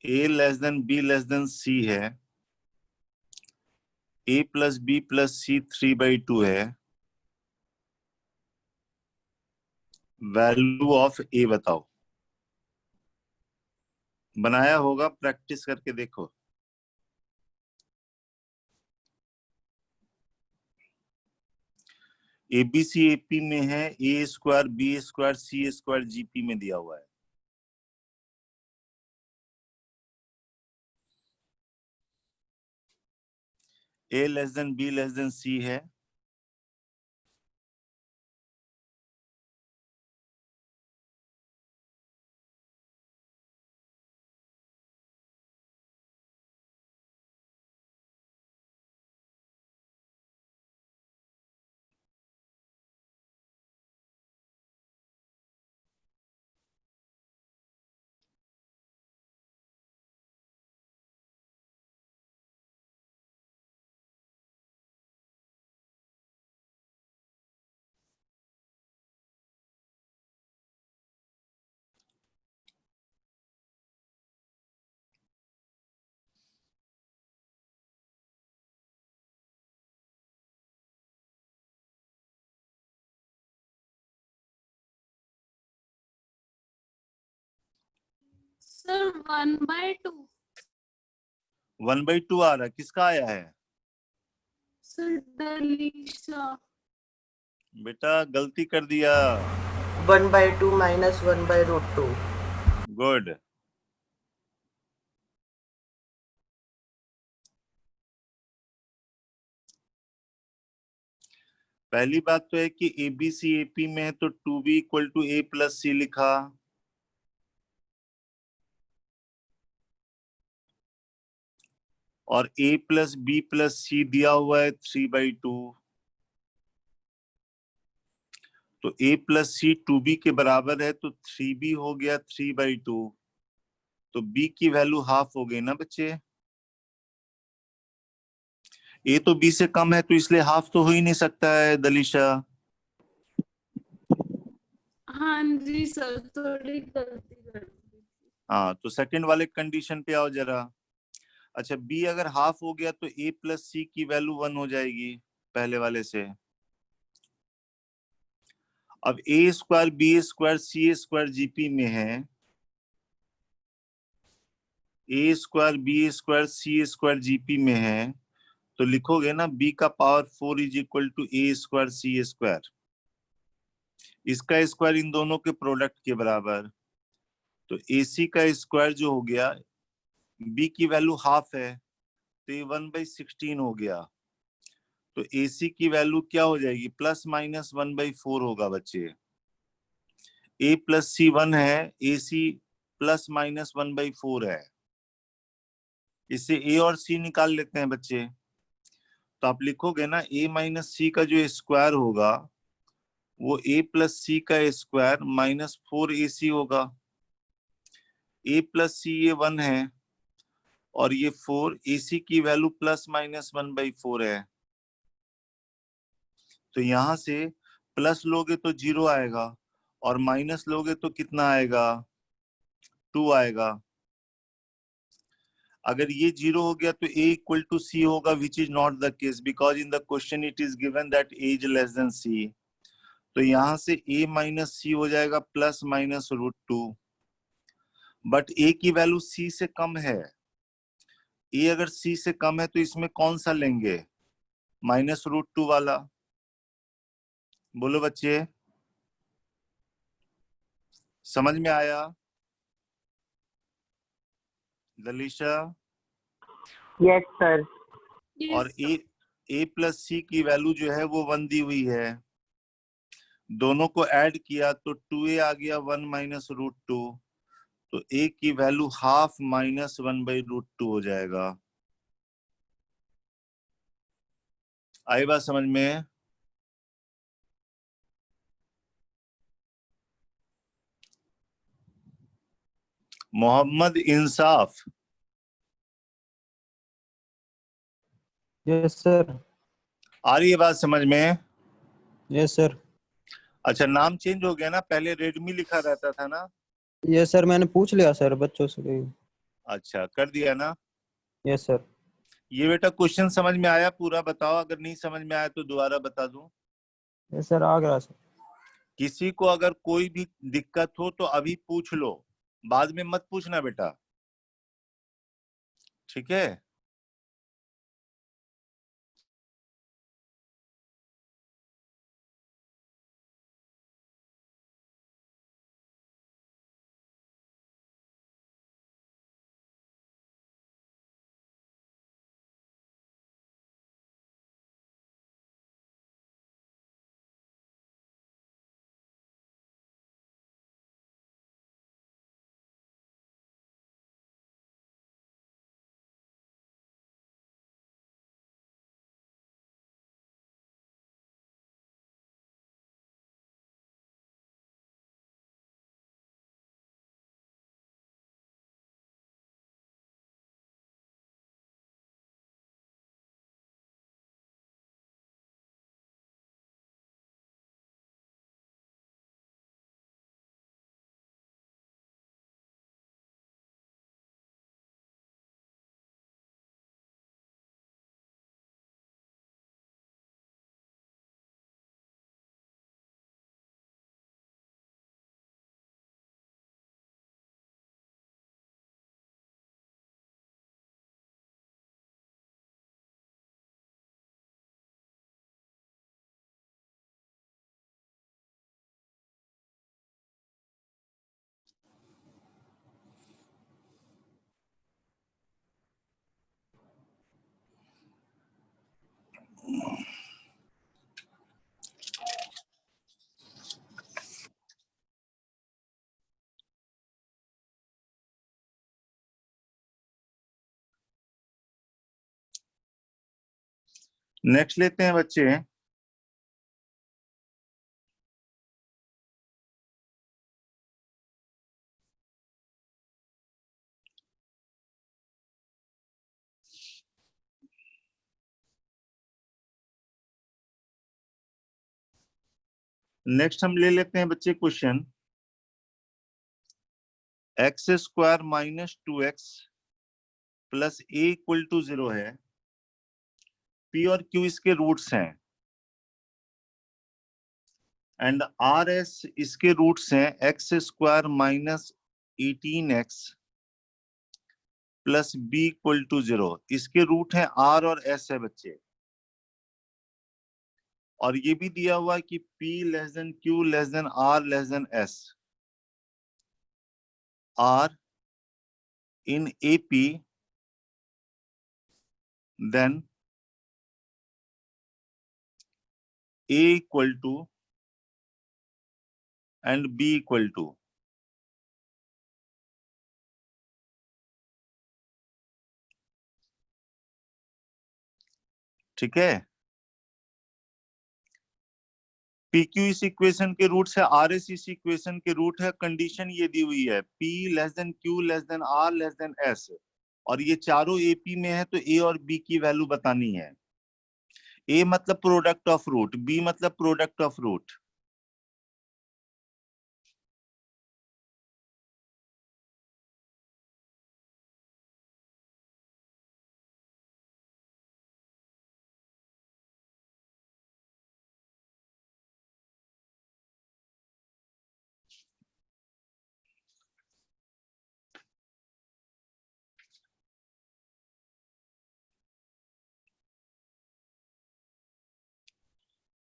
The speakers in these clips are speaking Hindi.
ए less than B less than C है, A plus B plus C 3/2 है, वैल्यू ऑफ ए बताओ। बनाया होगा, प्रैक्टिस करके देखो। एबीसी एपी में है, A square B square C square GP में दिया हुआ है। A less than B less than C है, सर 1/2। 1/2 आ रहा है, किसका आया है? सर दलीशा। बेटा गलती कर दिया। 1/2 - 1/√2। गुड। पहली बात तो है कि एबीसी एपी में है तो 2b = a प्लस सी लिखा, और a प्लस बी प्लस सी दिया हुआ है 3/2, तो a प्लस सी 2b के बराबर है, तो 3b हो गया 3/2, तो b की वैल्यू हाफ हो गई ना बच्चे। a तो b से कम है, तो इसलिए हाफ तो हो ही नहीं सकता है दलीशा। हाँ जी सर, थोड़ी गलती कर दी। हाँ, तो सेकंड वाले कंडीशन पे आओ जरा। अच्छा, b अगर हाफ हो गया तो a प्लस सी की वैल्यू 1 हो जाएगी पहले वाले से। अब a square B square C square GP में है, a square B square C square GP में है, तो लिखोगे ना b का power 4 = a square C square, इसका स्क्वायर इन दोनों के प्रोडक्ट के बराबर। तो ac का स्क्वायर जो हो गया, b की वैल्यू हाफ है, तो ये 1/16 हो गया, तो ac की वैल्यू क्या हो जाएगी? +-1/4 होगा बच्चे। a प्लस सी 1 है, ac +-1/4 है। इससे a और c निकाल लेते हैं बच्चे। तो आप लिखोगे ना a माइनस सी का जो स्क्वायर होगा वो a प्लस सी का स्क्वायर -4ac होगा। a प्लस सी ये 1 है, और ये 4, ac की वैल्यू +-1/4 है, तो यहां से प्लस लोगे तो 0 आएगा, और माइनस लोगे तो कितना आएगा? 2 आएगा। अगर ये 0 हो गया तो a = c होगा, which is not the case, because in the question it is given that a is less than c। तो यहां से a माइनस सी हो जाएगा +-√2, बट a की वैल्यू c से कम है। a अगर c से कम है तो इसमें कौन सा लेंगे? -√2 वाला। बोलो बच्चे, समझ में आया? दलीशा? Yes sir. और a प्लस सी की वैल्यू जो है वो 1 दी हुई है, दोनों को ऐड किया तो 2a आ गया 1 -√2, तो a की वैल्यू हाफ -1/√2 हो जाएगा। आई बात समझ में? मोहम्मद इंसाफ? Yes sir. आ रही है बात समझ में? Yes sir. अच्छा, नाम चेंज हो गया ना, पहले रेडमी लिखा रहता था ना? यस सर, मैंने पूछ लिया सर बच्चों से। अच्छा, कर दिया ना? Yes sir. ये बेटा क्वेश्चन समझ में आया पूरा? बताओ, अगर नहीं समझ में आया तो दोबारा बता दूं। यस सर, आ गया सर। किसी को अगर कोई भी दिक्कत हो तो अभी पूछ लो, बाद में मत पूछना बेटा, ठीक है? नेक्स्ट लेते हैं बच्चे। नेक्स्ट हम ले लेते हैं बच्चे question, X square minus 2x plus A equal to 0 है, पी और क्यू इसके रूट्स हैं, एंड आर एस इसके रूट्स हैं X square minus 18x plus B equal to 0। इसके रूट हैं आर और एस है बच्चे, और ये भी दिया हुआ है कि P less than Q less than R less than S are in AP, then A equal to and B equal to। ठीक है? PQ इस इक्वेशन के रूट्स है, RS इस इक्वेशन के रूट है। कंडीशन ये दी हुई है P less than Q less than R less than S, और ये चारों AP में है, तो A और B की वैल्यू बतानी है। A मतलब प्रोडक्ट ऑफ रूट, B मतलब product of root.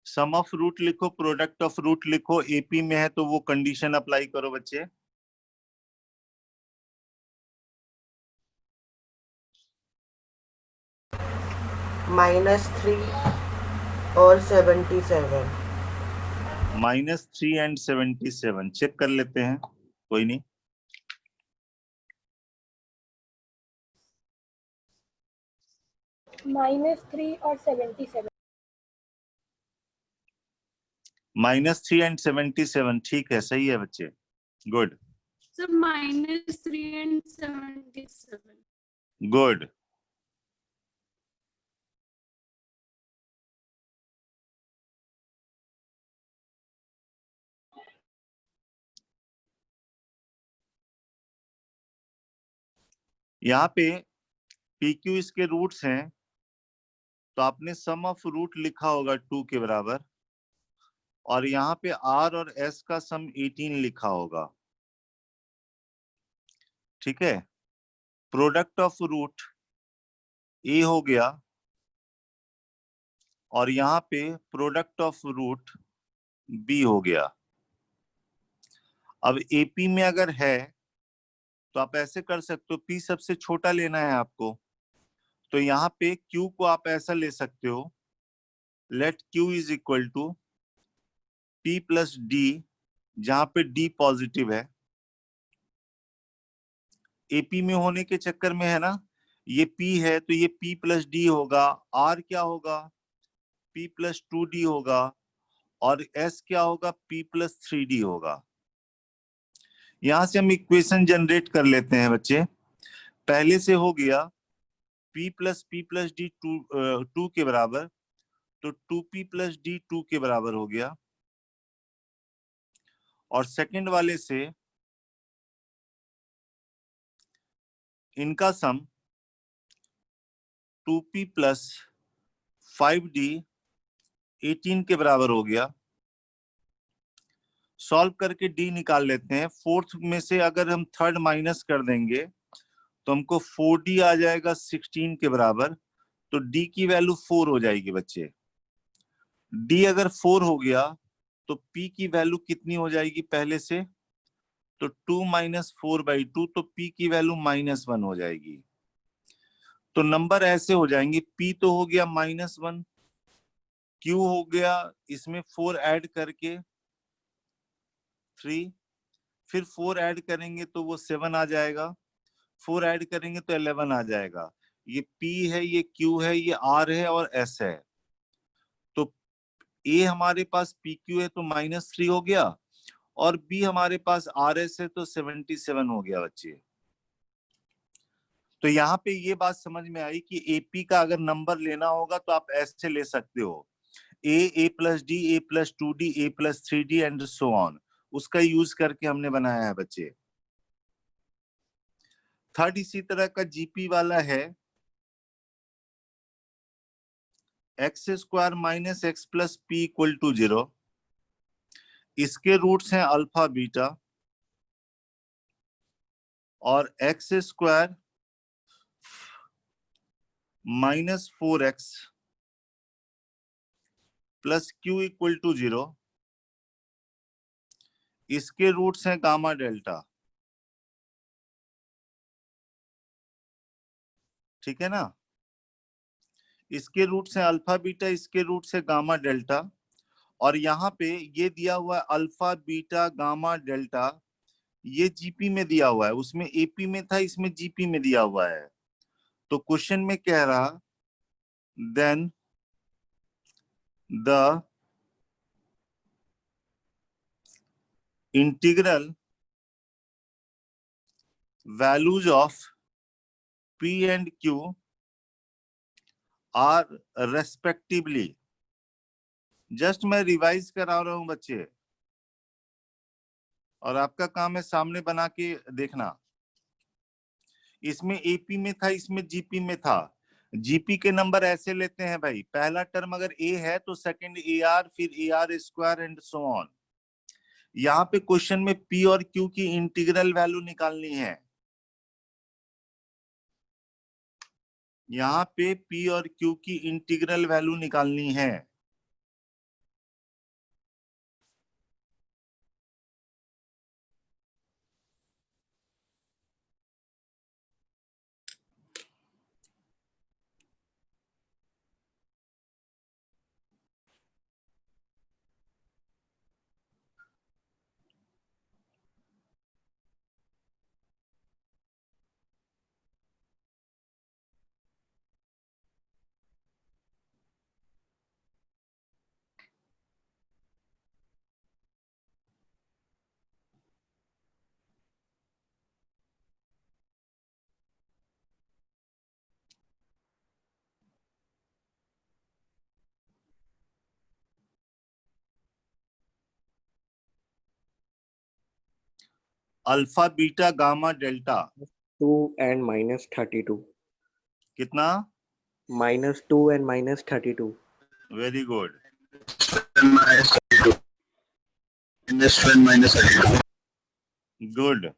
Sum of root लिखो, प्रोडक्ट ऑफ रूट लिखो, AP में है तो वो कंडीशन अप्लाई करो बच्चे। -3 और 77। -3 एंड 77 चेक कर लेते हैं, कोई नहीं। -3 और 77। -3 एंड 77 ठीक है, सही है बच्चे, गुड सर -3 and 77। गुड। यहाँ पे पी क्यू इसके रूट्स हैं, तो आपने सम ऑफ रूट लिखा होगा 2 के बराबर, और यहाँ पे आर और एस का सम 18 लिखा होगा। ठीक है, प्रोडक्ट ऑफ रूट ए हो गया, और यहाँ पे प्रोडक्ट ऑफ रूट बी हो गया। अब एपी में अगर है तो आप ऐसे कर सकते हो, पी सबसे छोटा लेना है आपको, तो यहाँ पे क्यू को आप ऐसा ले सकते हो, let Q is equal to P plus D, जहां पे डी पॉजिटिव है। एपी में होने के चक्कर में है ना, ये पी है तो ये पी प्लस डी होगा, आर क्या होगा, पी प्लस 2d होगा, और एस क्या होगा, पी प्लस 3d होगा। यहां से हम इक्वेशन जनरेट कर लेते हैं बच्चे। पहले से हो गया p प्लस डी 2 के बराबर, तो 2p प्लस डी 2 के बराबर हो गया, और सेकंड वाले से इनका सम 2p प्लस 5d 18 के बराबर हो गया। सॉल्व करके d निकाल लेते हैं। फोर्थ में से अगर हम थर्ड माइनस कर देंगे तो हमको 4d आ जाएगा 16 के बराबर, तो d की वैल्यू 4 हो जाएगी बच्चे। d अगर 4 हो गया तो p की वैल्यू कितनी हो जाएगी पहले से, तो 2 माइनस 4/2, तो p की वैल्यू -1 हो जाएगी। तो नंबर ऐसे हो जाएंगे, p तो हो गया -1, q हो गया इसमें 4 ऐड करके 3, फिर 4 ऐड करेंगे तो वो 7 आ जाएगा, 4 ऐड करेंगे तो 11 आ जाएगा। ये p है, ये q है, ये r है और s है। तो a हमारे पास pq है तो -3 हो गया, और b हमारे पास rs है तो 77 हो गया बच्चे। तो यहाँ पे ये बात समझ में आई कि एपी का अगर नंबर लेना होगा तो आप ऐसे ले सकते हो, A plus D, A plus 2d, A plus 3d and so on. उसका यूज करके हमने बनाया है बच्चे। थर्ड इसी तरह का जीपी वाला है, X square minus X plus P equal to 0। इसके रूट्स हैं अल्फा बीटा, और X square -4x plus Q equal to 0। इसके रूट्स हैं गामा डेल्टा। ठीक है ना, इसके रूट्स हैं अल्फा बीटा, इसके रूट्स है गामा डेल्टा, और यहाँ पे ये दिया हुआ है अल्फा बीटा गामा डेल्टा, ये जीपी में दिया हुआ है, उसमें एपी में था, इसमें जीपी में दिया हुआ है। तो क्वेश्चन में कह रहा, then the integral values of p and q are respectively. Just मैं रिवाइज करा रहा हूं बच्चे, और आपका काम है सामने बना के देखना। इसमें एपी में था, इसमें जीपी में था। जीपी के नंबर ऐसे लेते हैं भाई, पहला टर्म अगर ए है तो सेकंड ए आर, फिर A R square and so on. यहाँ पे क्वेश्चन में पी और क्यू की इंटीग्रल वैल्यू निकालनी है। यहाँ पे पी और क्यू की इंटीग्रल वैल्यू निकालनी है। Alpha beta gamma delta 2 and minus 32. कितना? Minus 2 and minus 32. Very good, good.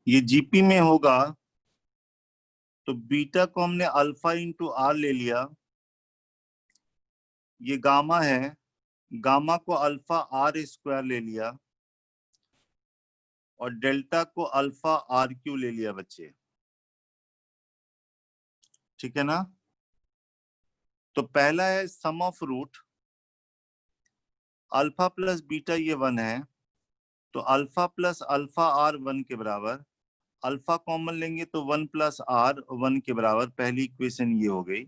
ये जीपी में होगा तो बीटा को हमने अल्फा इंटू आर ले लिया, ये गामा है, गामा को अल्फा आर स्क्वायर ले लिया और डेल्टा को अल्फा आर क्यू ले लिया बच्चे, ठीक है ना? तो पहला है sum of root, alpha plus beta ये 1 है, तो अल्फा प्लस अल्फा आर 1 के बराबर, अल्फा कॉमन लेंगे तो 1 प्लस आर 1 के बराबर, पहली इक्वेशन ये हो गई।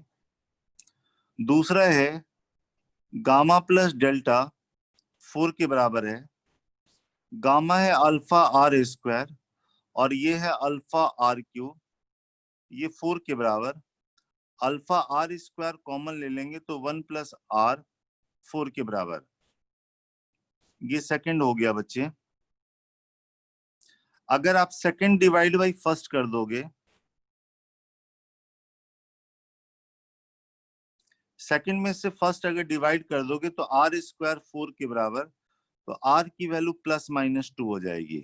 दूसरा है गामा प्लस डेल्टा 4 के बराबर है, गामा है अल्फा आर स्क्वायर और ये है अल्फा आर क्यू, ये 4 के बराबर, अल्फा आर स्क्वायर कॉमन ले लेंगे तो 1 प्लस आर 4 के बराबर, ये सेकंड हो गया बच्चे। अगर आप सेकंड डिवाइड बाई फर्स्ट कर दोगे, सेकंड में से फर्स्ट अगर डिवाइड कर दोगे तो आर स्क्वायर 4 के बराबर, तो आर की वैल्यू प्लस माइनस 2 हो जाएगी,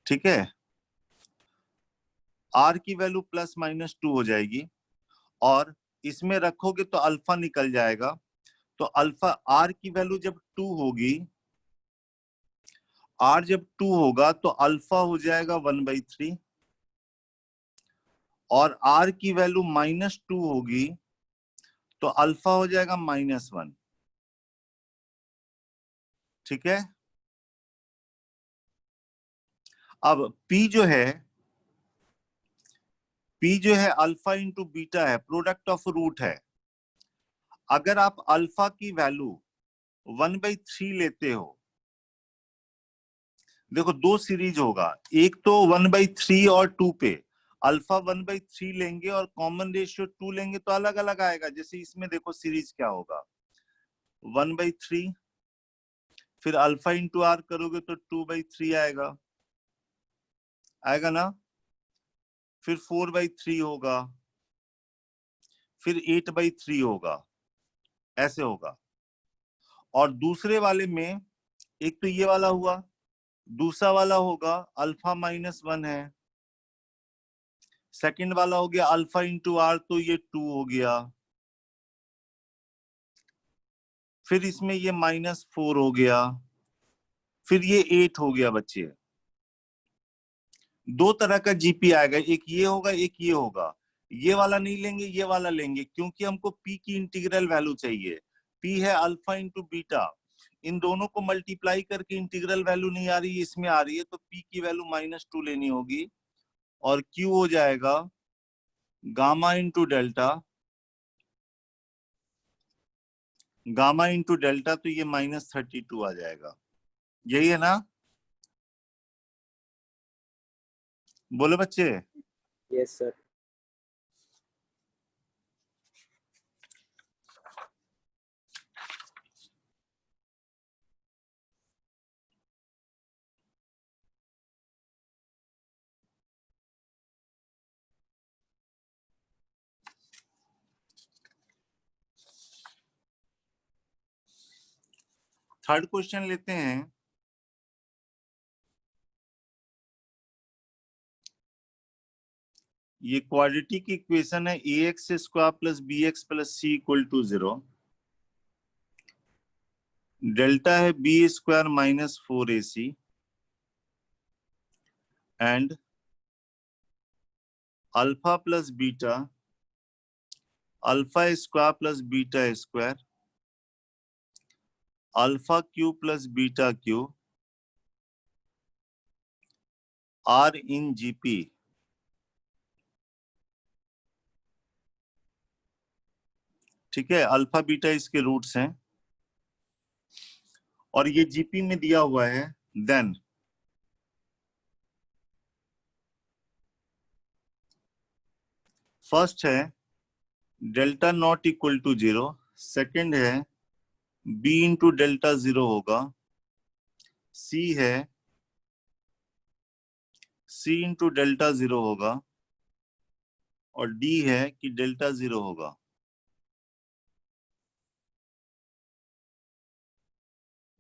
ठीक है? आर की वैल्यू प्लस माइनस 2 हो जाएगी और इसमें रखोगे तो अल्फा निकल जाएगा, तो अल्फा आर की वैल्यू जब 2 होगी, आर जब 2 होगा तो अल्फा हो जाएगा 1/3 और आर की वैल्यू -2 होगी तो अल्फा हो जाएगा -1, ठीक है? अब P जो है अल्फा इंटू बीटा है, प्रोडक्ट ऑफ रूट है। अगर आप अल्फा की वैल्यू 1/3 लेते हो, देखो दो सीरीज होगा, एक तो 1/3 और 2 पे, अल्फा 1/3 लेंगे और कॉमन रेशियो 2 लेंगे तो अलग अलग आएगा। जैसे इसमें देखो सीरीज क्या होगा, 1/3 फिर अल्फा इंटू आर करोगे तो 2/3 आएगा, आएगा ना? फिर 4/3 होगा, फिर 8/3 होगा, ऐसे होगा। और दूसरे वाले में एक तो ये वाला हुआ, दूसरा वाला होगा अल्फा -1 है, सेकंड वाला हो गया अल्फा इंटू आर तो ये 2 हो गया, फिर इसमें ये -4 हो गया, फिर ये 8 हो गया बच्चे। दो तरह का जीपी आएगा, एक ये होगा एक ये होगा। ये वाला नहीं लेंगे, ये वाला लेंगे, क्योंकि हमको पी की इंटीग्रल वैल्यू चाहिए। पी है अल्फा इंटू बीटा, इन दोनों को मल्टीप्लाई करके इंटीग्रल वैल्यू नहीं आ रही है, इसमें आ रही है, तो पी की वैल्यू -2 लेनी होगी और क्यू हो जाएगा gamma into delta, gamma into delta, तो ये -32 आ जाएगा। यही है ना? बोले बच्चे। Yes, sir. थर्ड क्वेश्चन लेते हैं। ये क्वाड्रेटिक इक्वेशन है, ax² plus bx plus c equal to 0, delta है b² -4ac and alpha plus beta, अल्फा² प्लस बीटा², alpha cube plus beta cube, are in GP. ठीक है, अल्फा बीटा इसके रूट्स हैं और ये जीपी में दिया हुआ है, देन फर्स्ट है delta not equal to 0, second है b इंटू डेल्टा 0 होगा, c है c इंटू डेल्टा 0 होगा, और d है कि डेल्टा 0 होगा।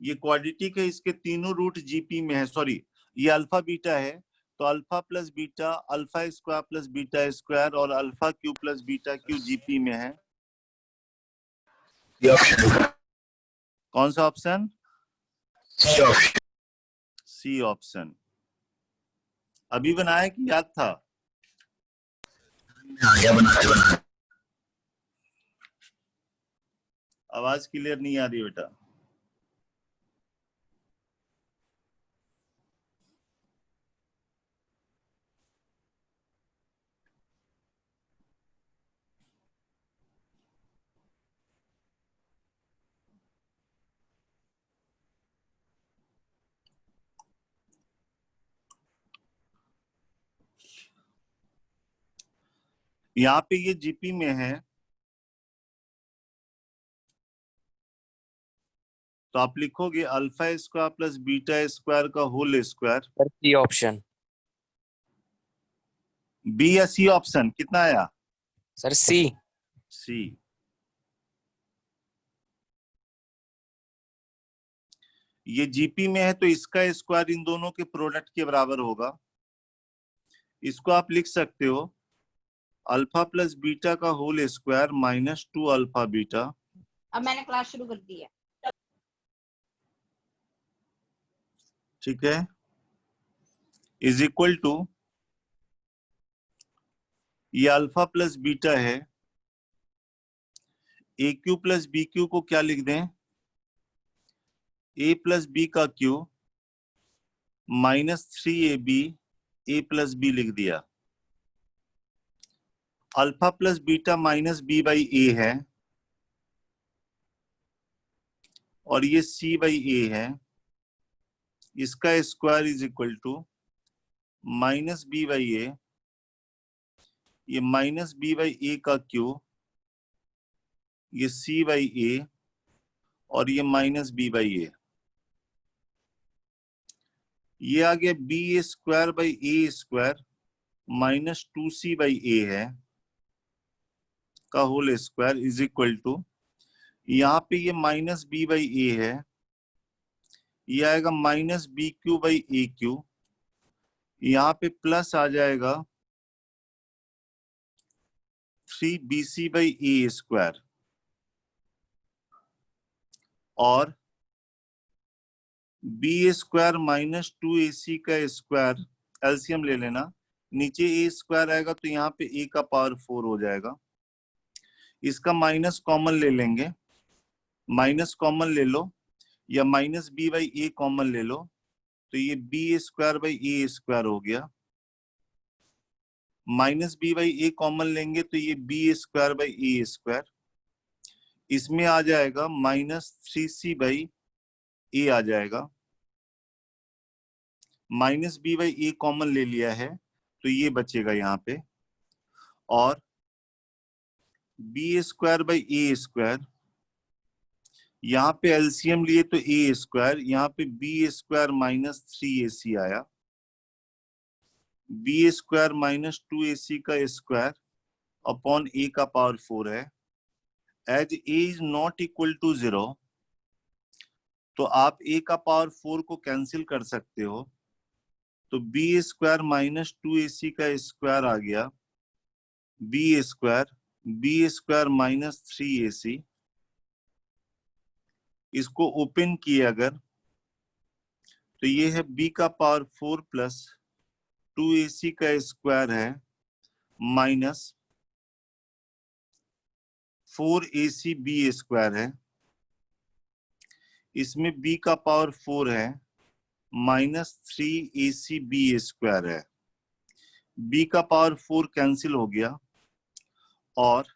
ये क्वाड्रेटिक है, इसके तीनों रूट जीपी में है, सॉरी ये अल्फा बीटा है, तो alpha plus beta alpha square plus beta square और alpha cube plus beta cube GP में है। कौन सा ऑप्शन? C option. अभी बनाया कि याद था? आवाज क्लियर नहीं आ रही बेटा। यहाँ पे ये जीपी में है, तो आप लिखोगे alpha square plus beta square का whole square. Sir C option. B या सी ऑप्शन? कितना आया? Sir C. सी। ये जीपी में है तो इसका स्क्वायर इन दोनों के प्रोडक्ट के बराबर होगा। इसको आप लिख सकते हो अल्फा प्लस बीटा का whole square minus 2 alpha beta. अब मैंने क्लास शुरू कर दी है। ठीक है, इज इक्वल टू, ये अल्फा प्लस बीटा है, A cube plus B cube को क्या लिख दें? ए प्लस बी का cube minus 3ab A plus B लिख दिया। Alpha plus beta minus B by A है, और ये सी बाई ए है। इसका square is equal to minus B by ए, ये माइनस बी बाई ए का क्यू, ये सी बाई ए, और ये माइनस बी बाई ए। ये आ गया B square by A square minus 2c by A है का whole square is equal to, यहाँ पे ये माइनस बी बाई ए है, ये आएगा minus B Q by A Q, यहाँ पे प्लस आ जाएगा 3bc बाई ए स्क्वायर, और बी स्क्वायर माइनस 2ac का स्क्वायर, एलसीएम ले लेना, नीचे ए स्क्वायर आएगा तो यहाँ पे ए का पावर 4 हो जाएगा। इसका माइनस कॉमन ले लेंगे, माइनस कॉमन ले लो, या minus B by A common ले लो, तो ये B square by A square हो गया। Minus B by A common लेंगे तो ये B square by A square, इसमें आ जाएगा माइनस 3c बाई ए आ जाएगा। Minus B by A common ले लिया है तो ये बचेगा यहाँ पे, और B square by A square, यहाँ पे एलसीएम लिए तो ए स्क्वायर, यहाँ पे बी स्क्वायर माइनस 3ac आया, बी स्क्वायर माइनस 2ac का स्क्वायर अपॉन ए का पावर 4 है। As A is not equal to 0, तो आप ए का पावर 4 को कैंसिल कर सकते हो, तो बी स्क्वायर माइनस 2ac का स्क्वायर आ गया, बी स्क्वायर माइनस 3ac। इसको ओपन किए अगर तो ये है b का पावर 4 प्लस 2ac का स्क्वायर है माइनस 4ac b स्क्वायर है, इसमें b का पावर 4 है माइनस 3ac b स्क्वायर है। b का पावर 4 कैंसिल हो गया, और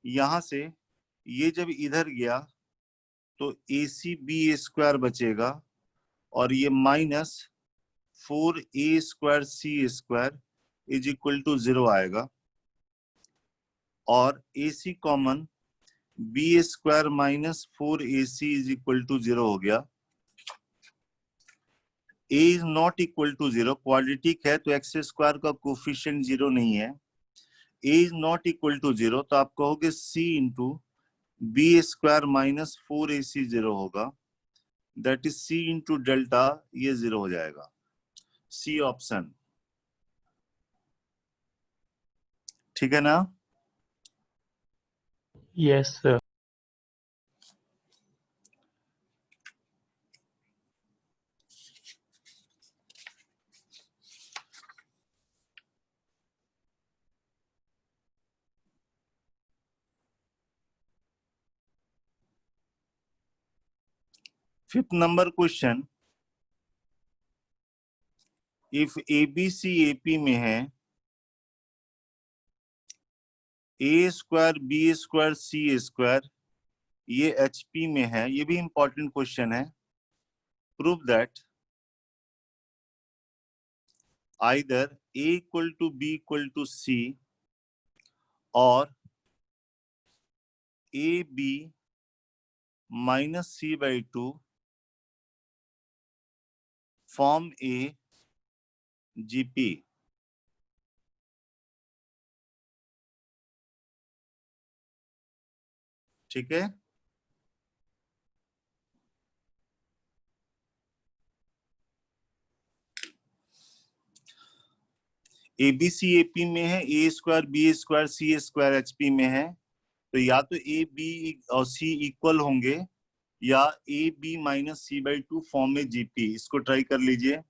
यहां से ये जब इधर गया तो AC/B² बचेगा और ये -4A²C² इज इक्वल टू 0 आएगा और AC common B² -4AC is equal to 0 हो गया। A is not equal to 0, quadratic है तो x² का कोफिशिएंट 0 नहीं है। A is not equal to 0 तो आप कहोगे C इंटू B² -4AC 0 होगा, that is C into delta, ये 0 हो जाएगा। सी ऑप्शन, ठीक है ना? Yes, sir. Fifth number question, if ABC AP में है, A² B² C², ये HP में है, ये भी इंपॉर्टेंट क्वेश्चन है। Prove that either A equal to B equal to C or AB minus C/2 form a GP। ठीक है, ABC AP में है, A² B² C² HP में है, तो या तो A B और C इक्वल होंगे या AB minus C/2 फॉर्म में GP। इसको ट्राई कर लीजिए।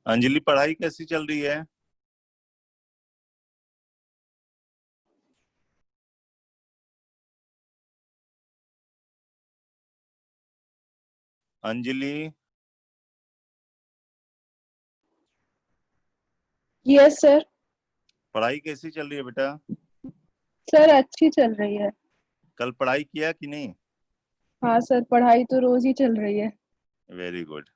अंजलि, पढ़ाई कैसी चल रही है? Anjali, yes sir. पढ़ाई कैसी चल रही है बेटा? सर अच्छी चल रही है। कल पढ़ाई किया कि नहीं? हाँ सर, पढ़ाई तो रोज ही चल रही है। Very good.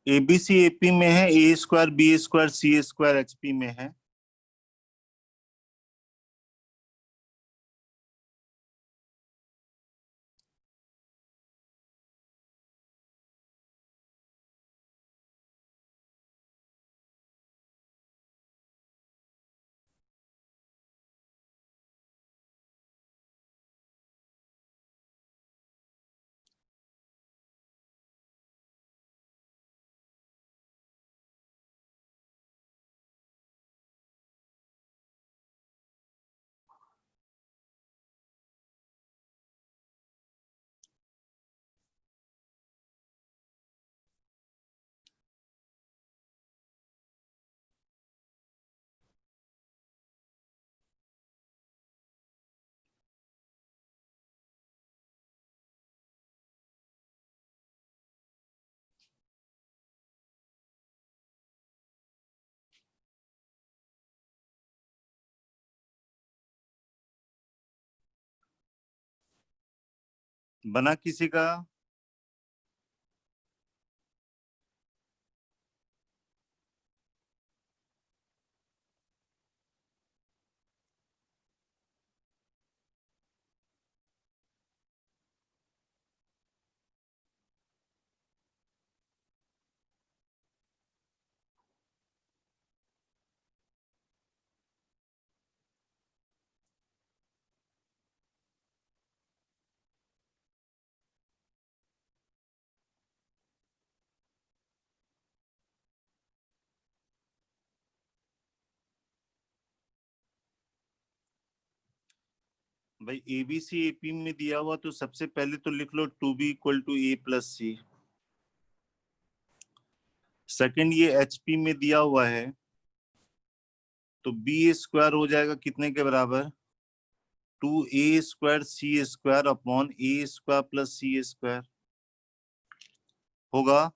ABC AP में है, A² B² C² HP में है। बना किसी का? भाई एबीसी एपी में दिया हुआ तो सबसे पहले तो लिख लो 2b equal to A plus C. Second ये एचपी में दिया हुआ है तो बी स्क्वायर हो जाएगा कितने के बराबर? 2a square C square upon ए स्क्वायर प्लस सी स्क्वायर होगा।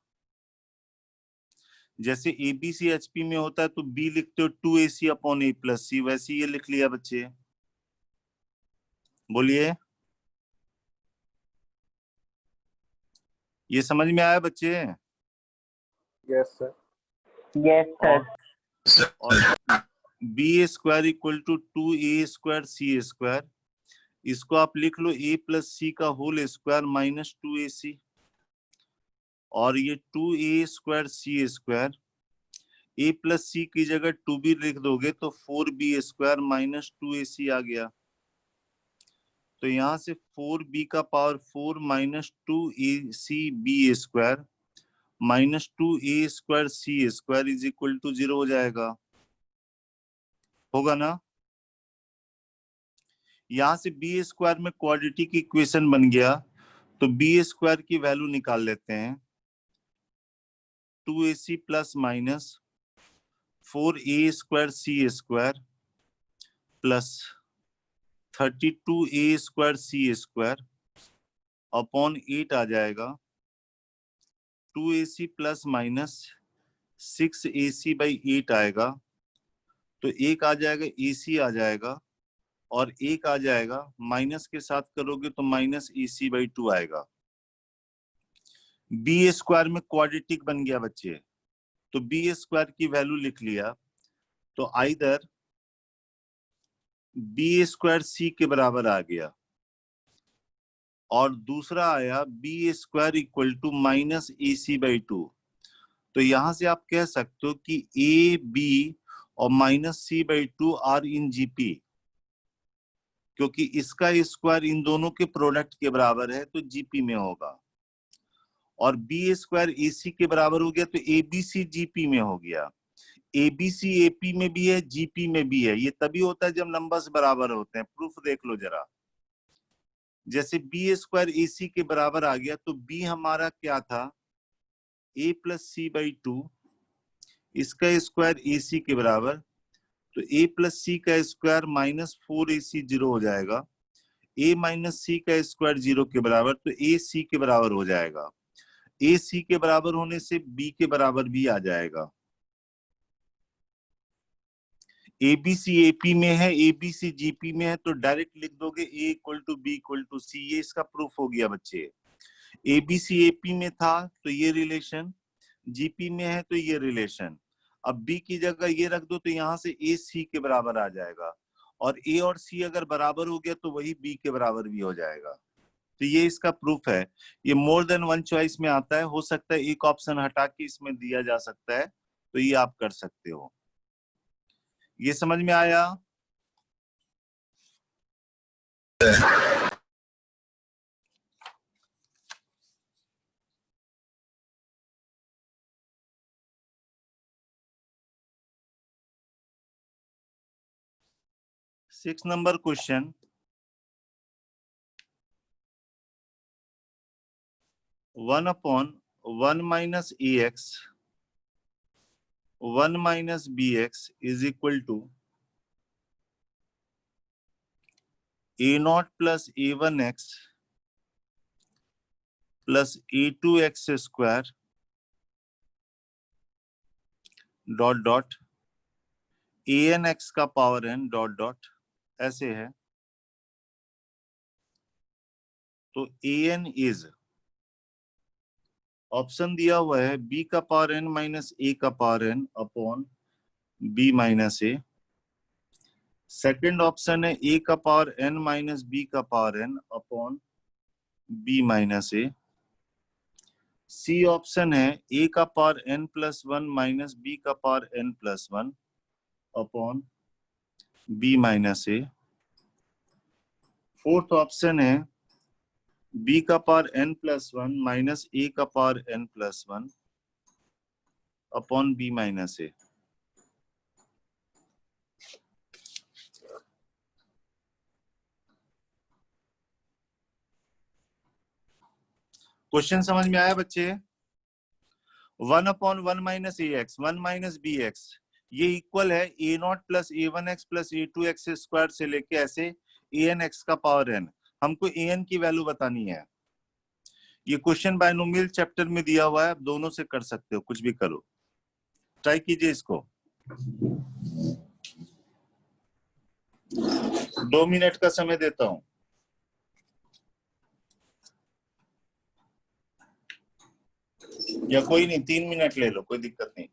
जैसे एबीसी एचपी में होता है तो बी लिखते हो 2ac अपॉन ए प्लस सी, वैसे ये लिख लिया बच्चे। बोलिए, ये समझ में आया बच्चे? Yes sir. Yes sir. और B square equal to 2a square C square, इसको आप लिख लो a प्लस सी का होल स्क्वायर माइनस 2ac। और ये 2a square C square, a plus C की जगह 2b लिख दोगे तो 4b स्क्वायर माइनस 2ac आ गया। तो यहां से 4b का power 4 minus 2ac square minus 2a square C square is equal to 0 हो जाएगा। होगा ना? यहां से बी स्क्वायर में क्वाड्रेटिक इक्वेशन बन गया तो बी स्क्वायर की वैल्यू निकाल लेते हैं। 2ac plus minus 4a square C square plus 32a square C square upon 8 आ जाएगा। 2ac plus minus 6ac by 8 आएगा तो एक आ जाएगा ac आ जाएगा और एक आ जाएगा माइनस के साथ करोगे तो माइनस ac बाई 2 आएगा। बी स्क्वायर में क्वाड्रेटिक बन गया बच्चे, तो बी स्क्वायर की वैल्यू लिख लिया तो आइदर बी स्क्वायर सी के बराबर आ गया और दूसरा आया B square equal to minus A C by 2। तो यहां से आप कह सकते हो कि ए बी और minus C by 2 are in GP, क्योंकि इसका स्क्वायर इन दोनों के प्रोडक्ट के बराबर है तो जीपी में होगा। और बी स्क्वायर ए सी के बराबर हो गया तो एबीसी जीपी में हो गया। एबीसी एपी में भी है, जीपी में भी है। ये तभी होता है जब नंबर्स बराबर होते हैं। प्रूफ देख लो जरा। जैसे बी स्क्वायर ए सी के बराबर आ गया तो बी हमारा क्या था? ए प्लस सी बाई 2, इसका स्क्वायर ए सी के बराबर, तो ए प्लस सी का स्क्वायर माइनस 4ac 0 हो जाएगा। ए माइनस सी का स्क्वायर 0 के बराबर, तो ए सी के बराबर हो जाएगा। ए सी के बराबर होने से बी के बराबर भी आ जाएगा। एबीसी एपी में है, एबीसी जीपी में है, तो डायरेक्ट लिख दोगे A equal to B equal to C. ये इसका प्रूफ हो गया बच्चे। एबीसी एपी में था तो ये रिलेशन, जीपी में है तो ये रिलेशन। अब बी की जगह ये रख दो तो यहां से ए सी के बराबर आ जाएगा और ए और सी अगर बराबर हो गया तो वही बी के बराबर भी हो जाएगा। तो ये इसका प्रूफ है। ये मोर देन वन चॉइस में आता है, हो सकता है एक ऑप्शन हटा के इसमें दिया जा सकता है, तो ये आप कर सकते हो। ये समझ में आया? Six number question. One upon 1 minus A X 1 minus B X is equal to A not plus A one X plus A two X square dot dot A N X का पावर एन डॉट डॉट ऐसे है। तो an इज, ऑप्शन दिया हुआ है b का पावर n माइनस a का power n upon b minus a। Second option है a का पावर n माइनस b का power n upon b minus a। C option है a का power n plus one minus b का power n plus one upon b minus a। Fourth option है b का power n plus one minus a का power n plus one upon b minus a। Question समझ में आया बच्चे? 1/1 minus A X 1 minus B X ये इक्वल है A not plus A one X plus A two X square से लेके ऐसे ए एन एक्स का पावर एन। हमको ए एन की वैल्यू बतानी है। ये क्वेश्चन बायनोमियल चैप्टर में दिया हुआ है, आप दोनों से कर सकते हो, कुछ भी करो, ट्राई कीजिए इसको। 2 मिनट का समय देता हूं। या कोई नहीं, 3 मिनट ले लो, कोई दिक्कत नहीं।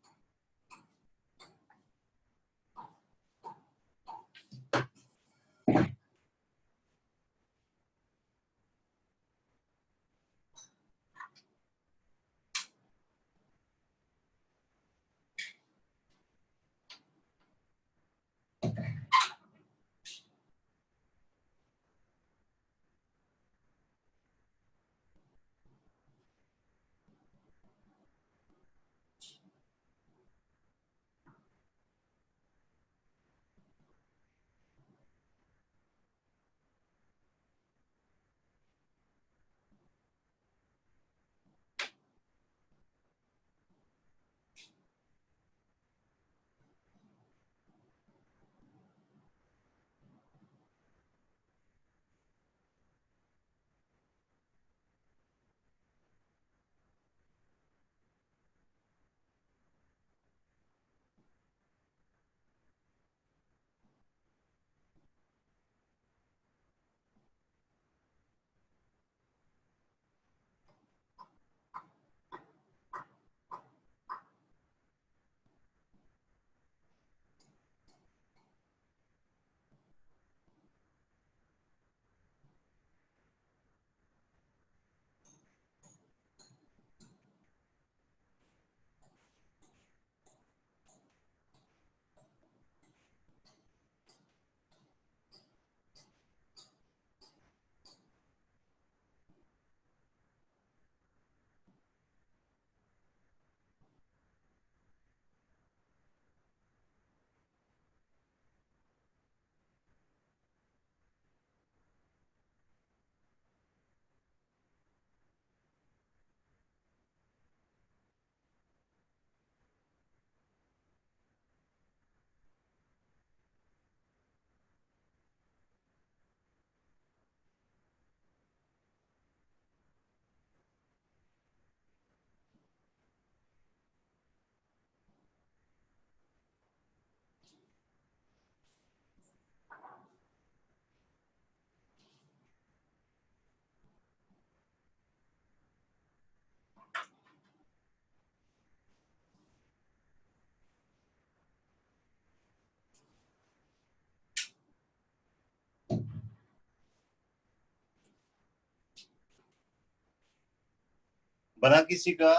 बना किसी का?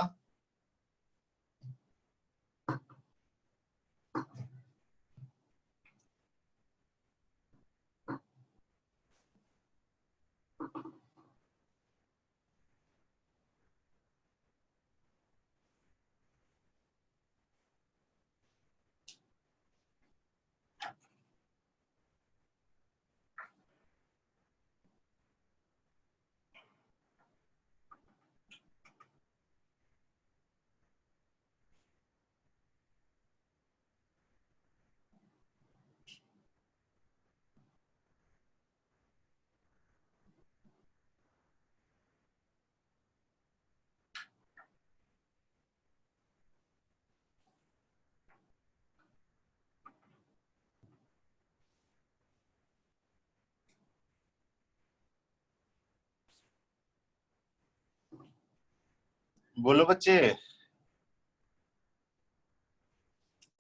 बोलो बच्चे।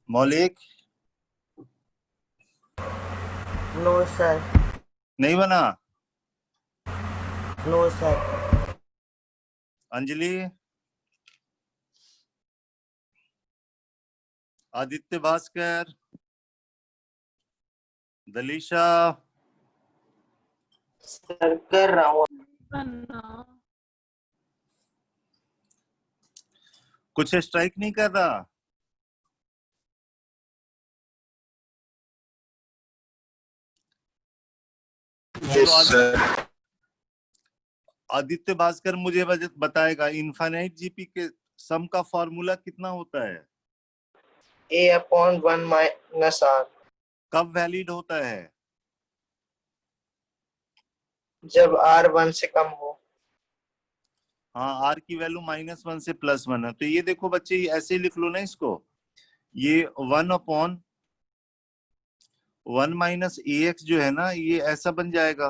मौलिक नो सर। नहीं बना। No sir. Anjali, Aditya Bhaskar, Dalisha, sir कर रहा हूँ। बना। कुछ स्ट्राइक नहीं कर रहा। Yes, sir. आदित्य भास्कर मुझे बताएगा इनफाइनाइट जीपी के सम का फॉर्मूला कितना होता है, A/1 - R। कब वैलिड होता है? जब R 1 से कम हो। हाँ, आर की वैल्यू -1 से +1 है। तो ये देखो बच्चे, ऐसे लिख लो ना इसको, ये 1/1 - AX जो है ना, ये ऐसा बन जाएगा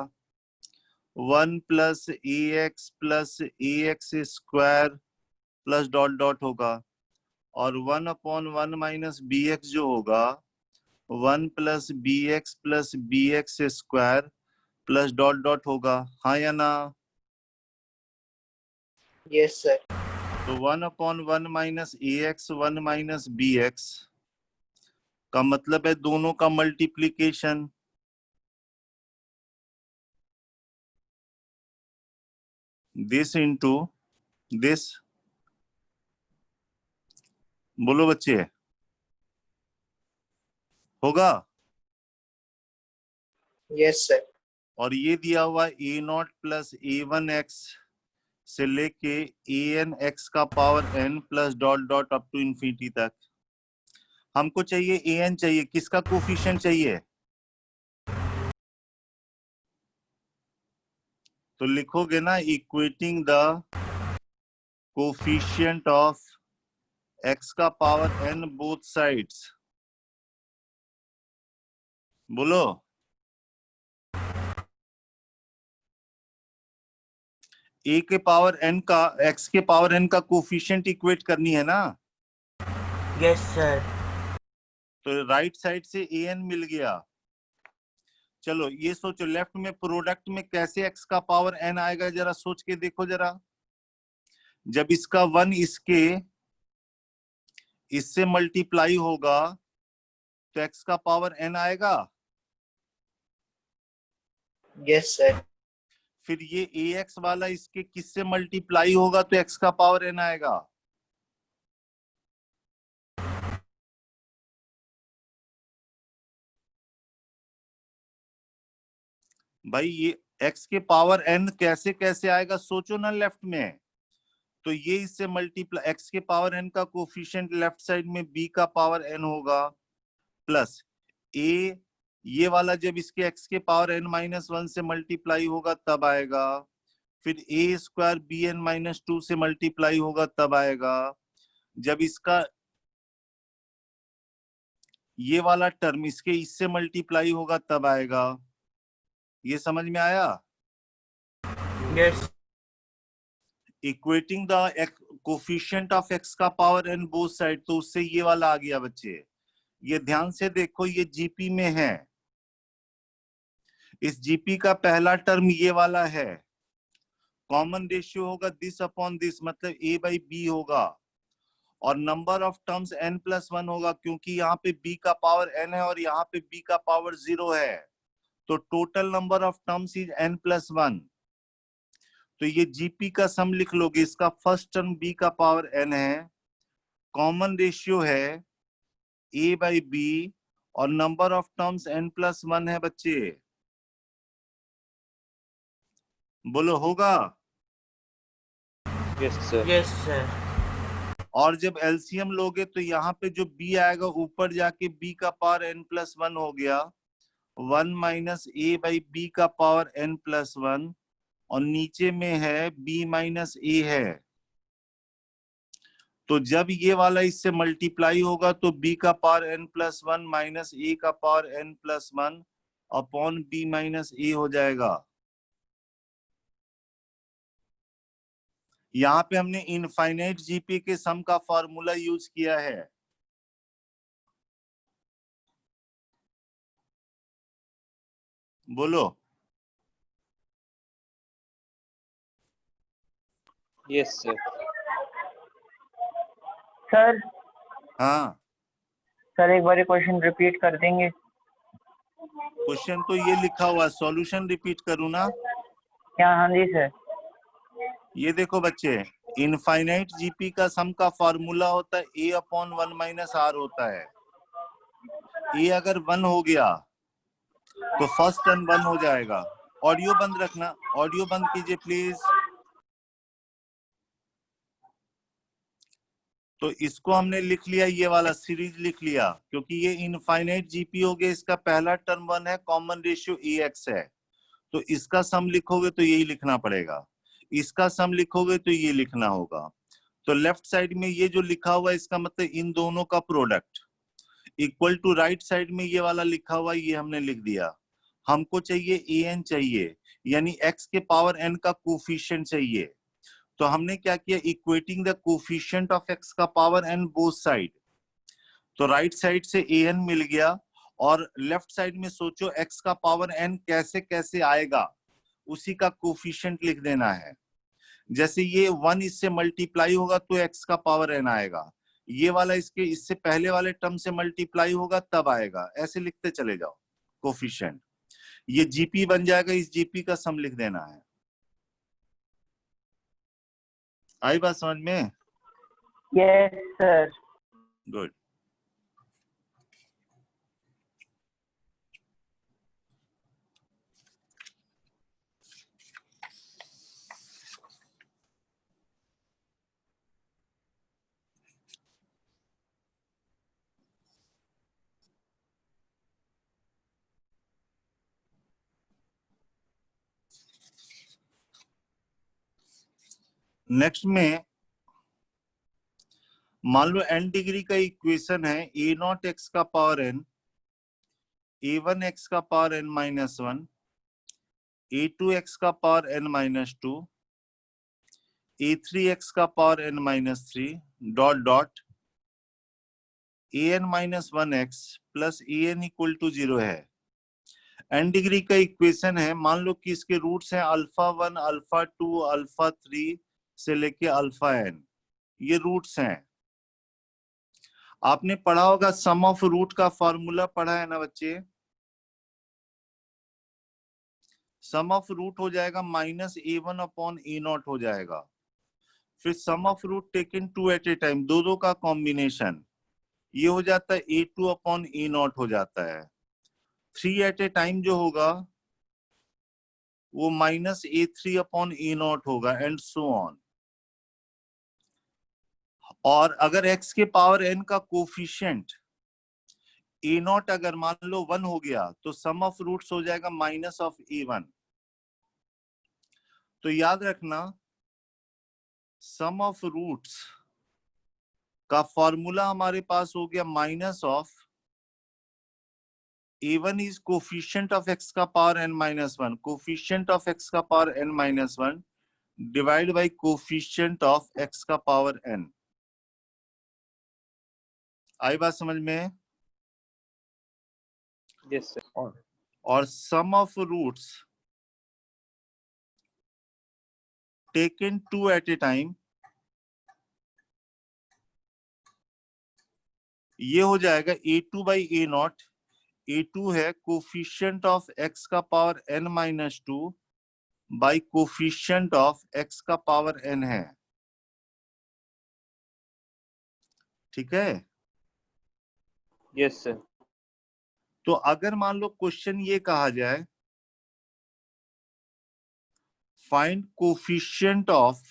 1 + AX + AX square plus dot dot होगा, और 1/1 - BX जो होगा 1 + BX + BX square plus dot dot होगा। हाँ या ना? Yes sir. तो 1/1 - AX 1 - BX का मतलब है दोनों का मल्टीप्लीकेशन। This into this. बोलो बच्चे, होगा? Yes sir. और ये दिया हुआ A0 + A1X से लेके AN(x) का power n plus dot dot up to infinity तक। हमको चाहिए AN चाहिए, किसका कोफिशिएंट चाहिए? तो लिखोगे ना, equating the coefficient of x का पावर n बोथ साइड्स। बोलो। a के पावर n का x के पावर n का कोफिशिएंट इक्वेट करनी है ना। Yes sir. तो राइट साइड से an मिल गया। चलो ये सोचो, लेफ्ट में प्रोडक्ट में कैसे x का पावर n आएगा, जरा सोच के देखो जरा। जब इसका 1 इससे मल्टीप्लाई होगा तो x का पावर n आएगा। Yes sir. फिर ये ax वाला इसके किससे मल्टीप्लाई होगा तो x का पावर n आएगा। भाई ये x के पावर n कैसे कैसे आएगा, सोचो ना लेफ्ट में। तो ये इससे मल्टीप्लाई, x के पावर n का कोफिशिएंट लेफ्ट साइड में b का पावर n होगा, प्लस a ये वाला जब इसके x के पावर n-1 से मल्टीप्लाई होगा तब आएगा। फिर a² bn-2 से मल्टीप्लाई होगा तब आएगा। जब इसका ये वाला टर्म इसके इससे मल्टीप्लाई होगा तब आएगा। ये समझ में आया? Yes. Equating the coefficient of x का पावर n बोथ साइड, तो उससे ये वाला आ गया बच्चे। ये ध्यान से देखो, ये जीपी में है। इस जीपी का पहला टर्म ये वाला है। कॉमन रेशियो होगा दिस अपॉन दिस, मतलब a/b होगा, और नंबर ऑफ टर्म्स n+1 होगा, क्योंकि यहाँ पे b का पावर n है और यहाँ पे b का पावर 0 है। तो total number of terms is n+1। तो ये जीपी का सम लिख लोगे। इसका फर्स्ट टर्म b का पावर n है, कॉमन रेशियो है a/b, और नंबर ऑफ टर्म्स n+1 है बच्चे। बोलो, होगा? Yes sir. Yes sir. और जब एलसीएम लोगे तो यहाँ पे जो b आएगा ऊपर जाके b का पावर n+1 हो गया, 1 - a/b का पावर n+1, और नीचे में है b - a है। तो जब ये वाला इससे मल्टीप्लाई होगा तो b का पावर n+1 माइनस a का power n+1 upon b - a हो जाएगा। यहाँ पे हमने इनफाइनाइट जीपी के सम का फॉर्मूला यूज किया है। बोलो। Yes sir. सर हाँ, सर एक बार क्वेश्चन रिपीट कर देंगे? क्वेश्चन तो ये लिखा हुआ, सॉल्यूशन रिपीट करूँ ना? क्या? हाँ जी सर। ये देखो बच्चे, इनफाइनाइट जीपी का सम का फॉर्मूला होता है a अपॉन 1 माइनस आर होता है। a अगर 1 हो गया तो फर्स्ट टर्म 1 हो जाएगा। ऑडियो बंद रखना, ऑडियो बंद कीजिए प्लीज। तो इसको हमने लिख लिया, ये वाला सीरीज लिख लिया, क्योंकि ये इनफाइनाइट जीपी हो गया, इसका पहला टर्म 1 है, कॉमन रेशियो ax है, तो इसका सम लिखोगे तो यही लिखना पड़ेगा, इसका सम लिखोगे तो ये लिखना होगा। तो लेफ्ट साइड में ये जो लिखा हुआ है इसका मतलब इन दोनों का product, equal to right side में ये वाला लिखा हुआ है, ये हमने लिख दिया। हमको चाहिए an चाहिए, यानी x के पावर n का कोफिशिएंट चाहिए। तो हमने क्या किया, equating the coefficient of x का पावर n बोथ साइड। तो राइट साइड से an मिल गया, और लेफ्ट साइड में सोचो x का पावर n कैसे कैसे आएगा, उसी का कोफिशिएंट लिख देना है। जैसे ये 1 इससे मल्टीप्लाई होगा तो x का पावर n आएगा, ये वाला इसके इससे पहले वाले टर्म से मल्टीप्लाई होगा तब आएगा, ऐसे लिखते चले जाओ कोफिशिएंट। ये जीपी बन जाएगा, इस जीपी का सम लिख देना है। आई बात समझ में? Yes sir. गुड। नेक्स्ट में मान लो n डिग्री का इक्वेशन है a नॉट x का पावर n, a1 x का power n minus 1, a2 x का power n minus 2, a3 x का power n minus 3 dot dot an minus 1x plus an equal to 0 है। n डिग्री का इक्वेशन है, मान लो कि इसके रूट्स हैं अल्फा 1, अल्फा 2, अल्फा 3 से लेके अल्फा n, ये रूट्स हैं। आपने पढ़ा होगा सम ऑफ रूट का फॉर्मूला पढ़ा है ना बच्चे? सम ऑफ रूट हो जाएगा माइनस a1 अपॉन a0 हो जाएगा। फिर sum of root taken 2 at a time, दो का कॉम्बिनेशन, ये हो जाता है a2 अपॉन a0 हो जाता है। 3 एट ए टाइम जो होगा वो माइनस a3 अपॉन a0 होगा, एंड सो ऑन। और अगर x के पावर n का कोफिशिएंट a0 अगर मान लो 1 हो गया तो सम ऑफ रूट्स हो जाएगा माइनस ऑफ a1। तो याद रखना सम ऑफ रूट्स का फॉर्मूला हमारे पास हो गया minus of a1 is coefficient of x का power n minus 1, coefficient of x का power n minus 1 divide by coefficient of x का पावर n। आई बात समझ में? Yes sir. और sum of roots taken 2 at a time, ये हो जाएगा a2 बाई a0। a2 है कोफिशिएंट ऑफ x का power n minus 2 by coefficient of x का पावर n है, ठीक है? Yes sir. तो अगर मान लो क्वेश्चन ये कहा जाए फाइंड कोफिशिएंट ऑफ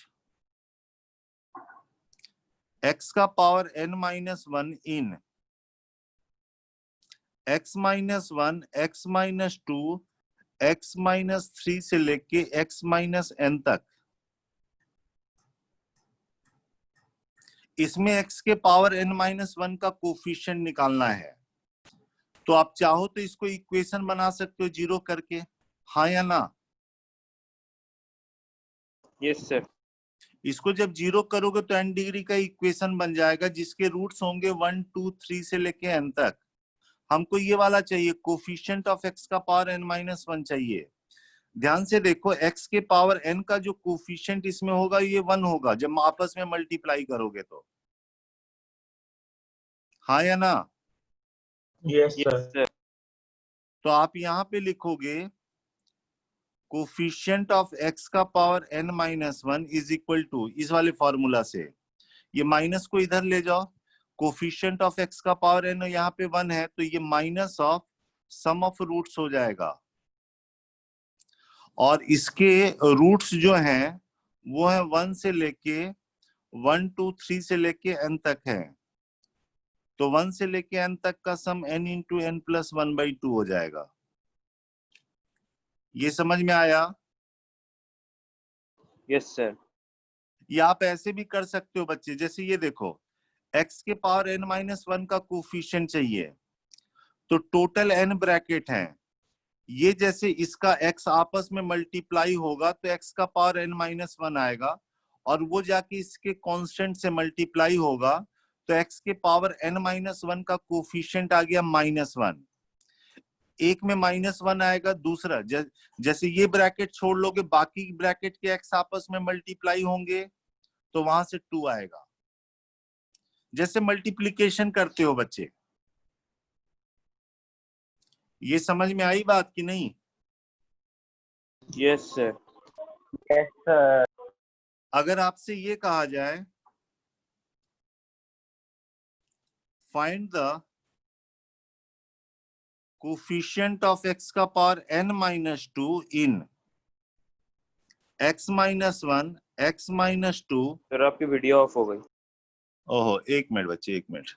x का पावर n माइनस 1 इन x minus 1, x minus 2, x minus 3 से लेके x माइनस n तक, इसमें x के पावर n माइनस 1 का कोफिशिएंट निकालना है। तो आप चाहो तो इसको इक्वेशन बना सकते हो जीरो करके, हाँ या ना? Yes sir. इसको जब 0 करोगे तो n डिग्री का इक्वेशन बन जाएगा जिसके रूट्स होंगे 1 2 3 से लेके n तक। हमको ये वाला चाहिए, कोफिशिएंट ऑफ x का पावर n-1 चाहिए। ध्यान से देखो, x के पावर n का जो कोफिशिएंट इसमें होगा ये 1 होगा जब आपस में मल्टीप्लाई करोगे तो, हाँ या ना? Yes, sir. तो आप यहाँ पे लिखोगे कोफिशिएंट ऑफ x का power n-1 is equal to, इस वाले फॉर्मूला से ये माइनस को इधर ले जाओ, कोफिशिएंट ऑफ x का पावर n यहाँ पे 1 है तो ये minus of sum of roots हो जाएगा, और इसके रूट्स जो हैं वो है 1 से लेके 1 2 3 से लेके n तक है, तो 1 से लेके n तक का सम n इंटू n प्लस 1/2 हो जाएगा। ये समझ में आया? Yes, sir. ये आप ऐसे भी कर सकते हो बच्चे, जैसे ये देखो x के पावर n-1 का कोफिशिएंट चाहिए तो टोटल n ब्रैकेट है, ये जैसे इसका x आपस में मल्टीप्लाई होगा तो x का पावर n-1 आएगा, और वो जाके इसके कांस्टेंट से मल्टीप्लाई होगा तो x के पावर n-1 का कोफिशिएंट आ गया -1, एक में -1 आएगा, दूसरा जैसे ये ब्रैकेट छोड़ लोगे बाकी ब्रैकेट के x आपस में मल्टीप्लाई होंगे तो वहां से 2 आएगा, जैसे मल्टीप्लिकेशन करते हो बच्चे। ये समझ में आई बात कि नहीं? Yes, sir. Yes, sir. अगर आपसे ये कहा जाए find the coefficient of x का power n-2 in x-1 x-2। सर आपकी वीडियो ऑफ हो गई। ओहो, एक मिनट बच्चे, एक minute.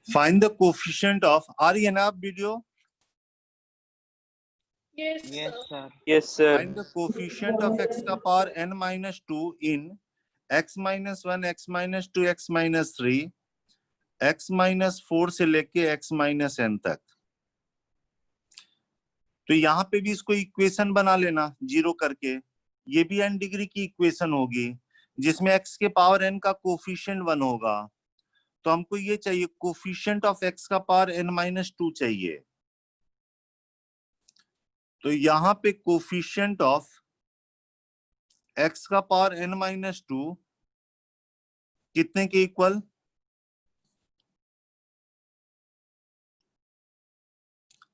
Find the coefficient of, आ रही है ना आप video? Yes, Yes, sir. sir. Yes, sir. Find the coefficient of x का power n-2 in x-1 x-2 x-3 x-4 से लेके x-n तक। तो यहाँ पे भी इसको इक्वेशन बना लेना 0 करके, ये भी n डिग्री की इक्वेशन होगी जिसमें x के पावर n का कोफिशिएंट 1 होगा, तो हमको ये चाहिए कोफिशिएंट ऑफ x का पावर n-2 चाहिए। तो यहाँ पे कोफिशिएंट ऑफ x का पावर n-2 कितने के equal?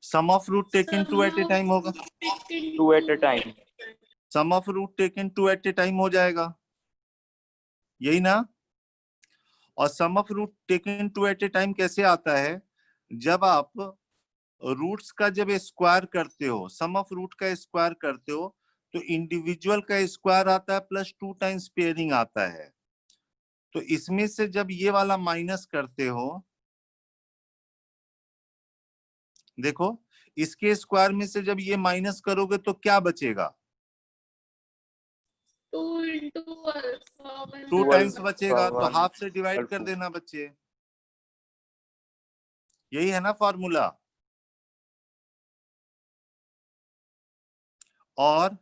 Sum of root taken 2 at a time होगा, 2 at a time. Sum of root taken 2 at a time हो जाएगा, यही ना? और sum of root taken 2 at a time कैसे आता है? जब आप रूट्स का जब स्क्वायर करते हो, सम ऑफ रूट का स्क्वायर करते हो तो इंडिविजुअल का स्क्वायर आता है प्लस 2 टाइम्स पेयरिंग आता है, तो इसमें से जब ये वाला माइनस करते हो, देखो इसके स्क्वायर में से जब ये माइनस करोगे तो क्या बचेगा? 2 into alpha. 2 Two times alpha बचेगा, तो one हाफ से डिवाइड कर alpha. देना बच्चे, यही है ना फॉर्मूला। और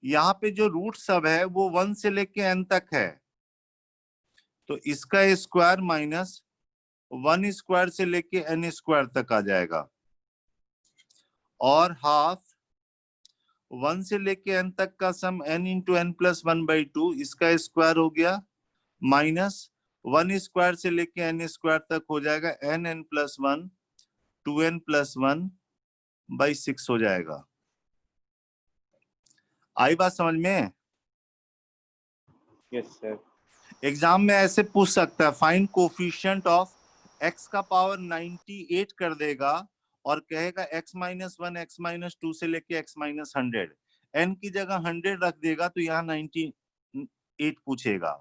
यहाँ पे जो रूट सब है वो 1 से लेके n तक है, तो इसका स्क्वायर माइनस 1 स्क्वायर से लेके n स्क्वायर तक आ जाएगा, और हाफ 1 से लेके n तक का सम n इंटू n प्लस 1/2, इसका स्क्वायर हो गया, माइनस 1 स्क्वायर से लेके n स्क्वायर तक हो जाएगा n प्लस 1 2n प्लस 1/6 हो जाएगा। आई बात समझ में? Yes, sir. एग्जाम में ऐसे पूछ सकता है, फाइंड कोफिशिएंट ऑफ x का पावर 98 कर देगा और कहेगा x माइनस 1 x माइनस 2 से लेके x माइनस 100, n की जगह 100 रख देगा तो यहाँ 98 पूछेगा,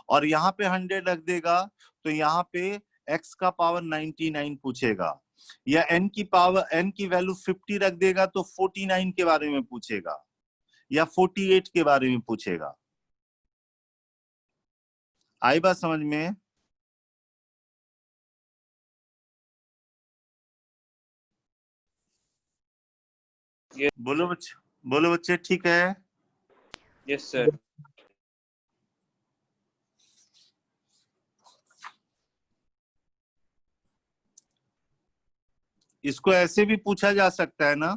और यहाँ पे 100 रख देगा तो यहाँ पे x का पावर 99 पूछेगा, या n की वैल्यू 50 रख देगा तो 49 के बारे में पूछेगा या 48 के बारे में पूछेगा। आई बात समझ में? Yes. बोलो बच्चे, ठीक है? Yes, sir. इसको ऐसे भी पूछा जा सकता है ना,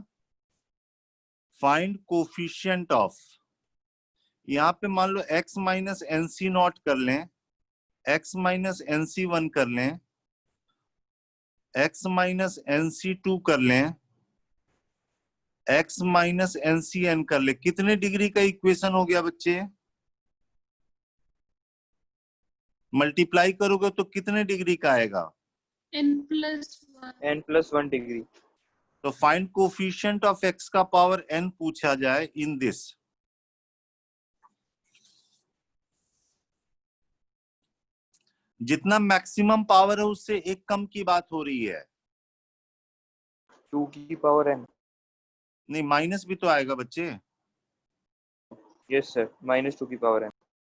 फाइंड कोफिशिएंट ऑफ, यहाँ पे मान लो x माइनस NC नॉट कर लें, x माइनस NC1 कर लें, x माइनस NC2 कर लें, x माइनस NCN कर ले, कितने डिग्री का इक्वेशन हो गया बच्चे? मल्टीप्लाई करोगे तो कितने डिग्री का आएगा? n+1 n+1 degree. तो फाइंड कोफिशिएंट ऑफ x का पावर n पूछा जाए इन दिस, जितना मैक्सिमम पावर है उससे एक कम की बात हो रही है। 2 की पावर n. नहीं, माइनस भी तो आएगा बच्चे। Yes, sir. -2 की पावर n.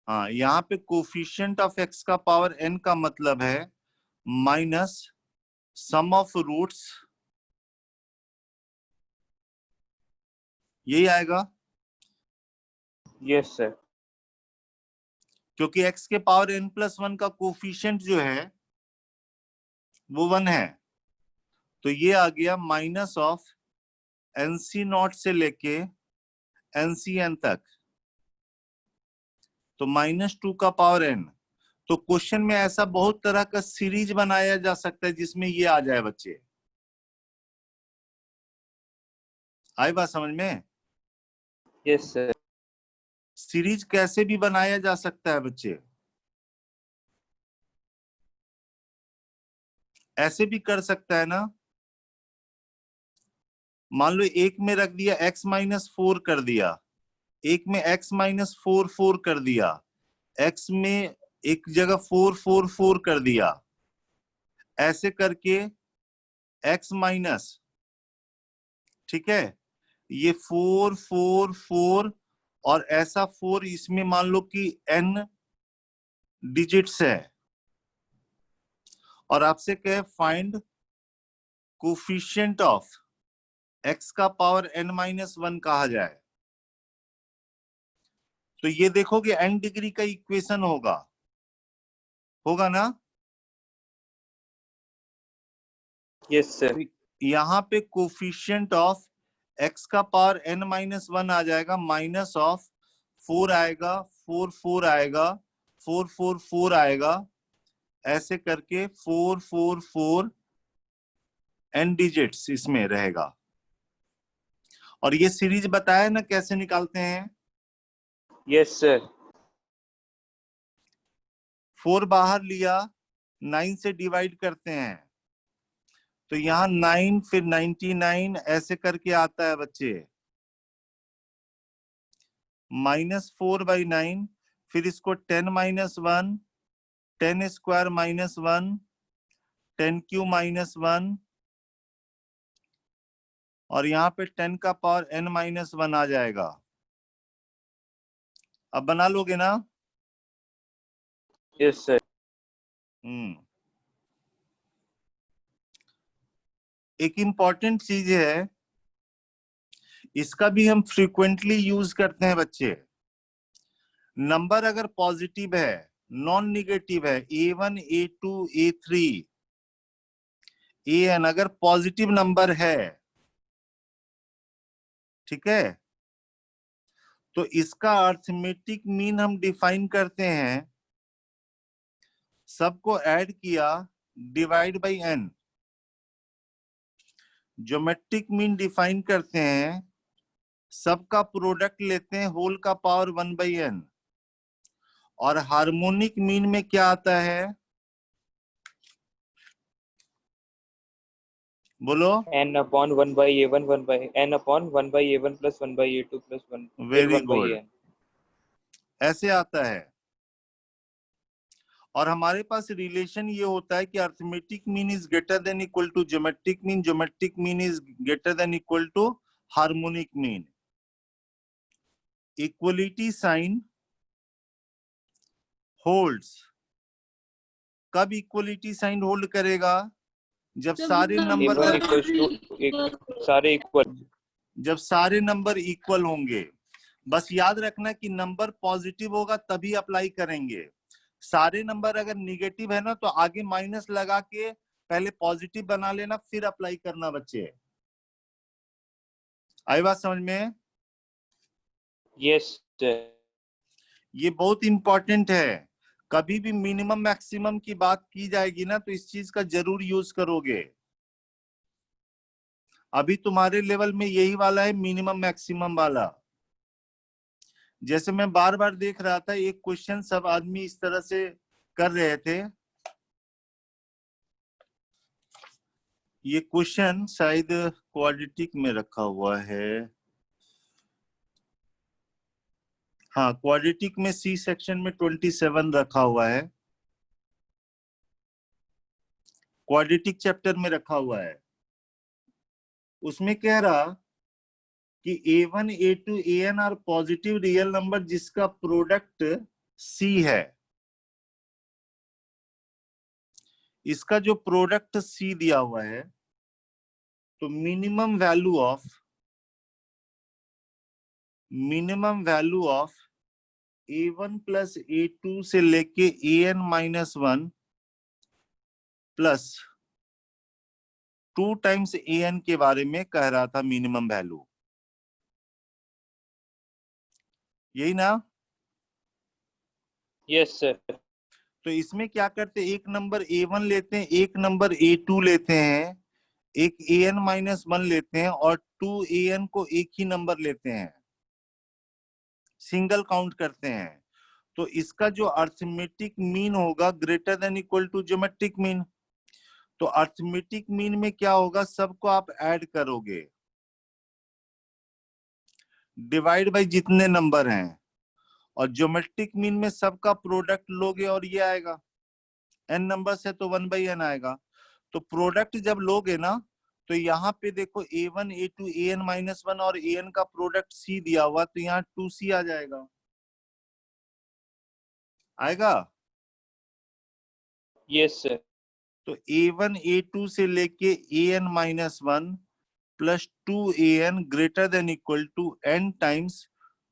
हाँ, यहाँ पे कोफिशिएंट ऑफ x का पावर n का मतलब है माइनस सम ऑफ रूट्स, यही आएगा, Yes, sir. क्योंकि x के पावर n+1 का कोफिशिएंट जो है वो 1 है, तो ये आ गया माइनस ऑफ NC नॉट से लेके NCN तक, तो -2 का पावर n। तो क्वेश्चन में ऐसा बहुत तरह का सीरीज बनाया जा सकता है जिसमें ये आ जाए बच्चे। आई बात समझ में? Yes, sir. सीरीज कैसे भी बनाया जा सकता है बच्चे, ऐसे भी कर सकता है ना। मान लो एक में रख दिया x माइनस 4 कर दिया, एक में x माइनस 4 कर दिया, x में एक जगह 4 कर दिया, ऐसे करके x माइनस, ठीक है, ये 4 और ऐसा 4, इसमें मान लो कि n डिजिट्स है, और आपसे कहे फाइंड कोफिशिएंट ऑफ x का पावर n-1 कहा जाए, तो ये देखोगे n डिग्री का इक्वेशन होगा ना। Yes, sir. यहाँ पे कोफिशिएंट ऑफ x का पावर n-1 आ जाएगा, माइनस ऑफ 4 आएगा, 4 आएगा, 4 आएगा, ऐसे करके 4 n डिजिट्स इसमें रहेगा। और ये सीरीज बताया ना कैसे निकालते हैं। Yes, sir. 4 बाहर लिया, 9 से डिवाइड करते हैं, तो यहाँ 9 फिर 99 ऐसे करके आता है बच्चे, -4/9, फिर इसको 10-1, 10 स्क्वायर -1, 10³ -1, और यहाँ पे 10 का पावर n-1 आ जाएगा। अब बना लोगे ना? Yes, sir. एक इंपॉर्टेंट चीज है, इसका भी हम फ्रीक्वेंटली यूज करते हैं बच्चे। नंबर अगर पॉजिटिव है, नॉन निगेटिव है, A1 A2 A3 an अगर पॉजिटिव नंबर है, ठीक है, तो इसका अर्थमेटिक मीन हम डिफाइन करते हैं, सबको ऐड किया divide by n। Geometric mean define करते हैं, सबका प्रोडक्ट लेते हैं होल का पावर 1/n। और हार्मोनिक मीन में क्या आता है, बोलो। n upon 1 by a1 1 by n upon 1 by a1 plus 1 by a2 plus 1 फिर वेरी 1 by गुड, an। ऐसे आता है। और हमारे पास रिलेशन ये होता है कि arithmetic mean is greater than equal to geometric mean, geometric mean is greater than equal to harmonic mean. Equality sign holds, कब इक्वलिटी साइन होल्ड करेगा, जब सारे नंबर a1 equals to सारे इक्वल, जब सारे नंबर इक्वल होंगे। बस याद रखना कि नंबर पॉजिटिव होगा तभी अप्लाई करेंगे। सारे नंबर अगर निगेटिव है ना तो आगे माइनस लगा के पहले पॉजिटिव बना लेना, फिर अप्लाई करना बच्चे। आई बात समझ में? Yes sir. ये बहुत इंपॉर्टेंट है। कभी भी मिनिमम मैक्सिमम की बात की जाएगी ना तो इस चीज का जरूर यूज करोगे। अभी तुम्हारे लेवल में यही वाला है, मिनिमम मैक्सिमम वाला। जैसे मैं बार बार देख रहा था, एक क्वेश्चन सब आदमी इस तरह से कर रहे थे। ये क्वेश्चन शायद क्वाड्रेटिक में रखा हुआ है, हाँ क्वाड्रेटिक में सी सेक्शन में 27 रखा हुआ है, क्वाड्रेटिक चैप्टर में रखा हुआ है। उसमें कह रहा कि a1 a2 an are positive real number जिसका प्रोडक्ट c है। इसका जो प्रोडक्ट c दिया हुआ है, तो minimum value of a1 plus a2 से लेके an-1 प्लस 2 टाइम्स an के बारे में कह रहा था, मिनिमम वैल्यू, यही ना? Yes sir. तो इसमें क्या करते हैं, एक नंबर a1 लेते हैं, एक नंबर a2 लेते हैं, एक an-1 लेते हैं और 2an को एक ही नंबर लेते हैं, सिंगल काउंट करते हैं। तो इसका जो अर्थमेटिक मीन होगा greater than equal to geometric mean. तो अर्थमेटिक मीन में क्या होगा, सबको आप ऐड करोगे डिवाइड बाय जितने नंबर हैं, और ज्योमेट्रिक मीन में सबका प्रोडक्ट लोगे और ये आएगा, n नंबर से तो 1/n आएगा। तो प्रोडक्ट जब लोगे ना तो यहाँ पे देखो a1 a2 an-1 और an का प्रोडक्ट c दिया हुआ, तो यहाँ 2c आ जाएगा, आएगा। Yes sir. तो a1 a2 से लेके an-1 plus 2an greater than equal to n times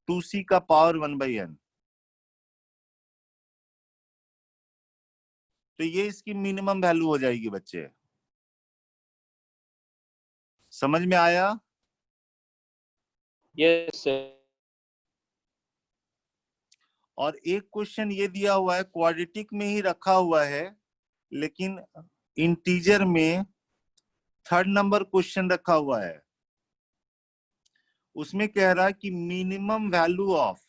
2c का पावर 1/n। तो ये इसकी मिनिमम वैल्यू हो जाएगी बच्चे, समझ में आया? Yes sir. और एक क्वेश्चन ये दिया हुआ है, क्वाड्रेटिक में ही रखा हुआ है, लेकिन इंटीजर में 3rd नंबर क्वेश्चन रखा हुआ है। उसमें कह रहा है कि minimum value of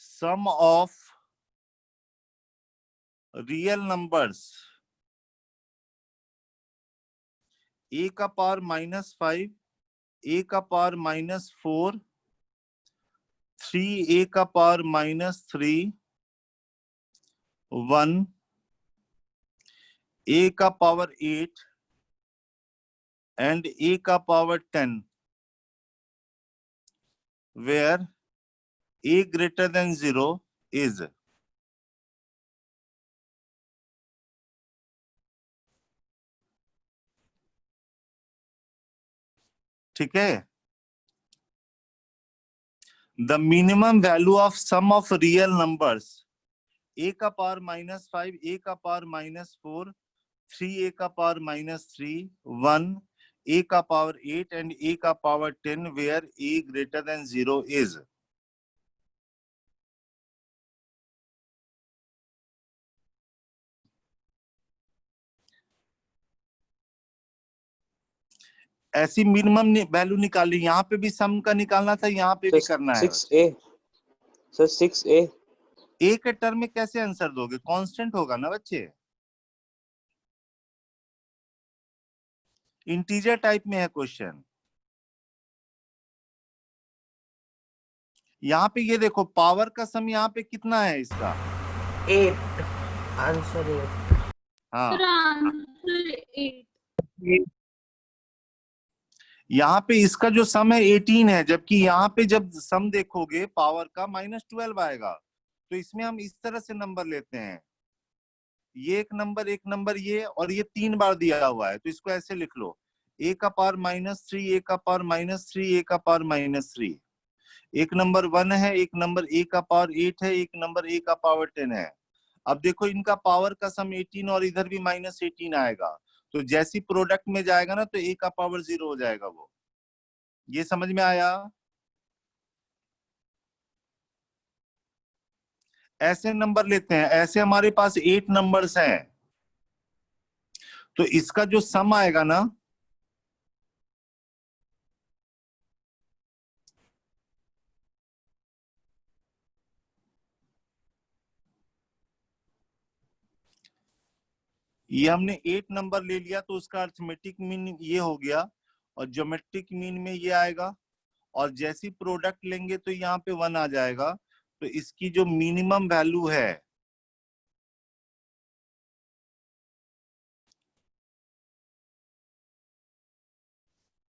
sum of real numbers a का पावर -5, a का पावर -4, 3a का पावर -3, 1, a का पावर 8 and a का power 10, where a greater than 0 is। ठीक है, the minimum value of sum of real numbers a का पावर -5, a का पावर -4, 3a का पावर -3, 1, a का पावर 8 and a का power 10 where a greater than 0 is. ऐसी मिनिमम वैल्यू निकाली, यहाँ पे भी सम का निकालना था, यहाँ पे भी करना है। 6a सर 6a a के टर्म में कैसे आंसर दोगे? कांस्टेंट होगा ना बच्चे, इंटीजर टाइप में है क्वेश्चन। यहाँ पे ये देखो पावर का सम यहाँ पे कितना है इसका? 8 आंसर 8 हाँ, सर आंसर 8। यहाँ पे इसका जो सम है 18 है, जबकि यहाँ पे जब सम देखोगे पावर का -12 आएगा। तो इसमें हम इस तरह से नंबर लेते हैं, ये एक नंबर ये, और ये 3 बार दिया हुआ है, तो इसको ऐसे लिख लो, a का पावर -3, a का पावर -3, a का पावर -3। एक नंबर 1 है, एक नंबर a का पावर 8 है, एक नंबर a का पावर 10 है। अब देखो इनका पावर का सम 18 और इधर भी -18 आएगा, तो जैसी प्रोडक्ट में जाएगा ना तो a का पावर 0 हो जाएगा वो। ये समझ में आया? ऐसे नंबर लेते हैं, ऐसे हमारे पास 8 नंबर्स हैं, तो इसका जो सम आएगा ना, ये हमने 8 नंबर ले लिया, तो उसका अर्थमेटिक मीन ये हो गया, और ज्योमेट्रिक मीन में ये आएगा, और जैसी प्रोडक्ट लेंगे तो यहाँ पे 1 आ जाएगा। तो इसकी जो मिनिमम वैल्यू है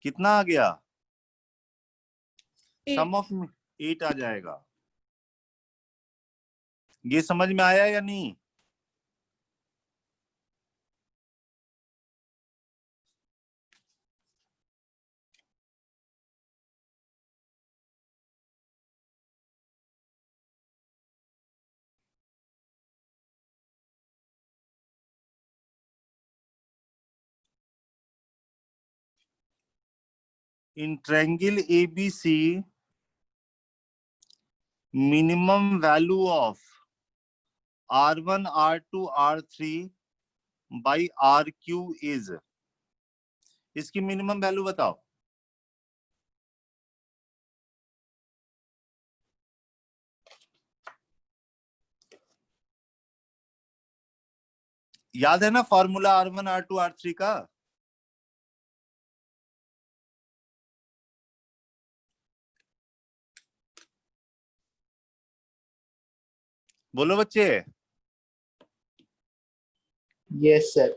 कितना आ गया? सम ऑफ 8 आ जाएगा। ये समझ में आया या नहीं? In triangle ABC, minimum value of R1, R2, R3 by RQ is, इसकी मिनिमम वैल्यू बताओ। याद है ना फॉर्मूला R1, R2, R3 का? बोलो बच्चे। Yes sir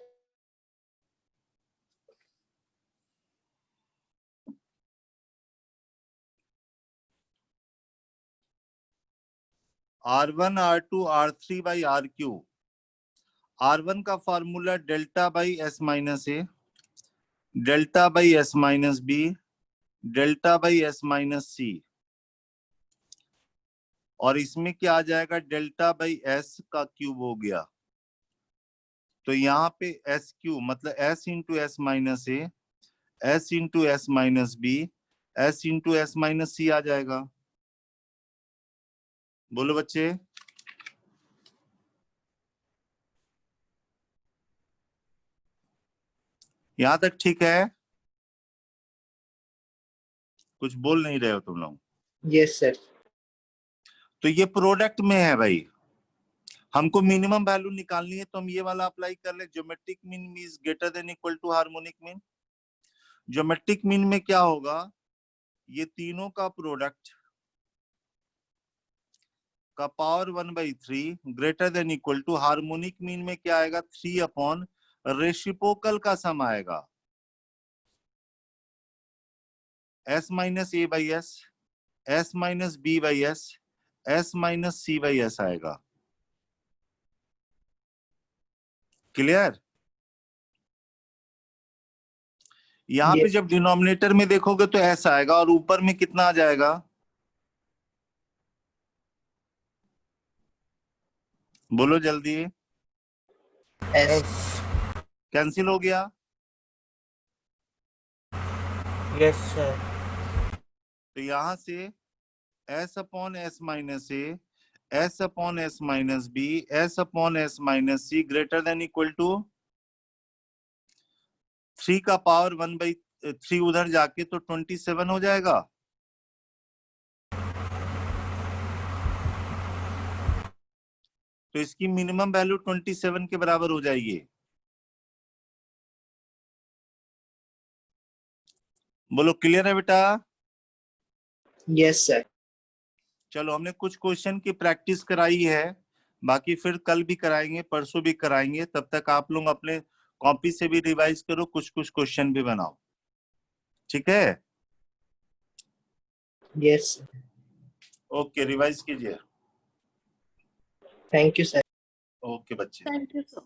R1, R2, R3 by RQ। R1 का formula delta by S minus A, delta by S minus B, delta by S minus C, और इसमें क्या आ जाएगा? डेल्टा बाई S का क्यूब हो गया। तो यहाँ पे S क्यूब मतलब S into S minus A, S into S minus B, S into S minus C आ जाएगा। बोलो बच्चे। यहां तक ठीक है? कुछ बोल नहीं रहे हो तुम लोग? यस सर तो ये प्रोडक्ट में है भाई, हमको मिनिमम वैल्यू निकालनी है, तो हम ये वाला अप्लाई कर ले। Geometric mean is greater than equal to harmonic mean. Geometric mean में क्या होगा? ये तीनों का प्रोडक्ट का power 1/3 greater than equal to harmonic mean में क्या आएगा? 3 अपॉन रेसिप्रोकल का सम आएगा, S minus A by S, S minus B by S, S minus C by S आएगा। क्लियर? यहाँ पे Yes. जब डिनोमिनेटर में देखोगे तो S आएगा, और ऊपर में कितना आ जाएगा? बोलो जल्दी। S. कैंसिल हो गया। Yes, sir. तो यहां से s upon s minus a, s upon s minus b, s upon s minus c greater than equal to 3 का पावर 1/3 उधर जाके तो 27 हो जाएगा। तो इसकी मिनिमम वैल्यू 27 के बराबर हो जाएगी। बोलो क्लियर है बेटा? Yes, sir. चलो हमने कुछ क्वेश्चन की प्रैक्टिस कराई है, बाकी फिर कल भी कराएंगे, परसों भी कराएंगे। तब तक आप लोग अपने कॉपी से भी रिवाइज करो, कुछ कुछ क्वेश्चन भी बनाओ, ठीक है? Yes, sir. ओके, रिवाइज कीजिए। Thank you, sir. ओके बच्चे। Thank you sir.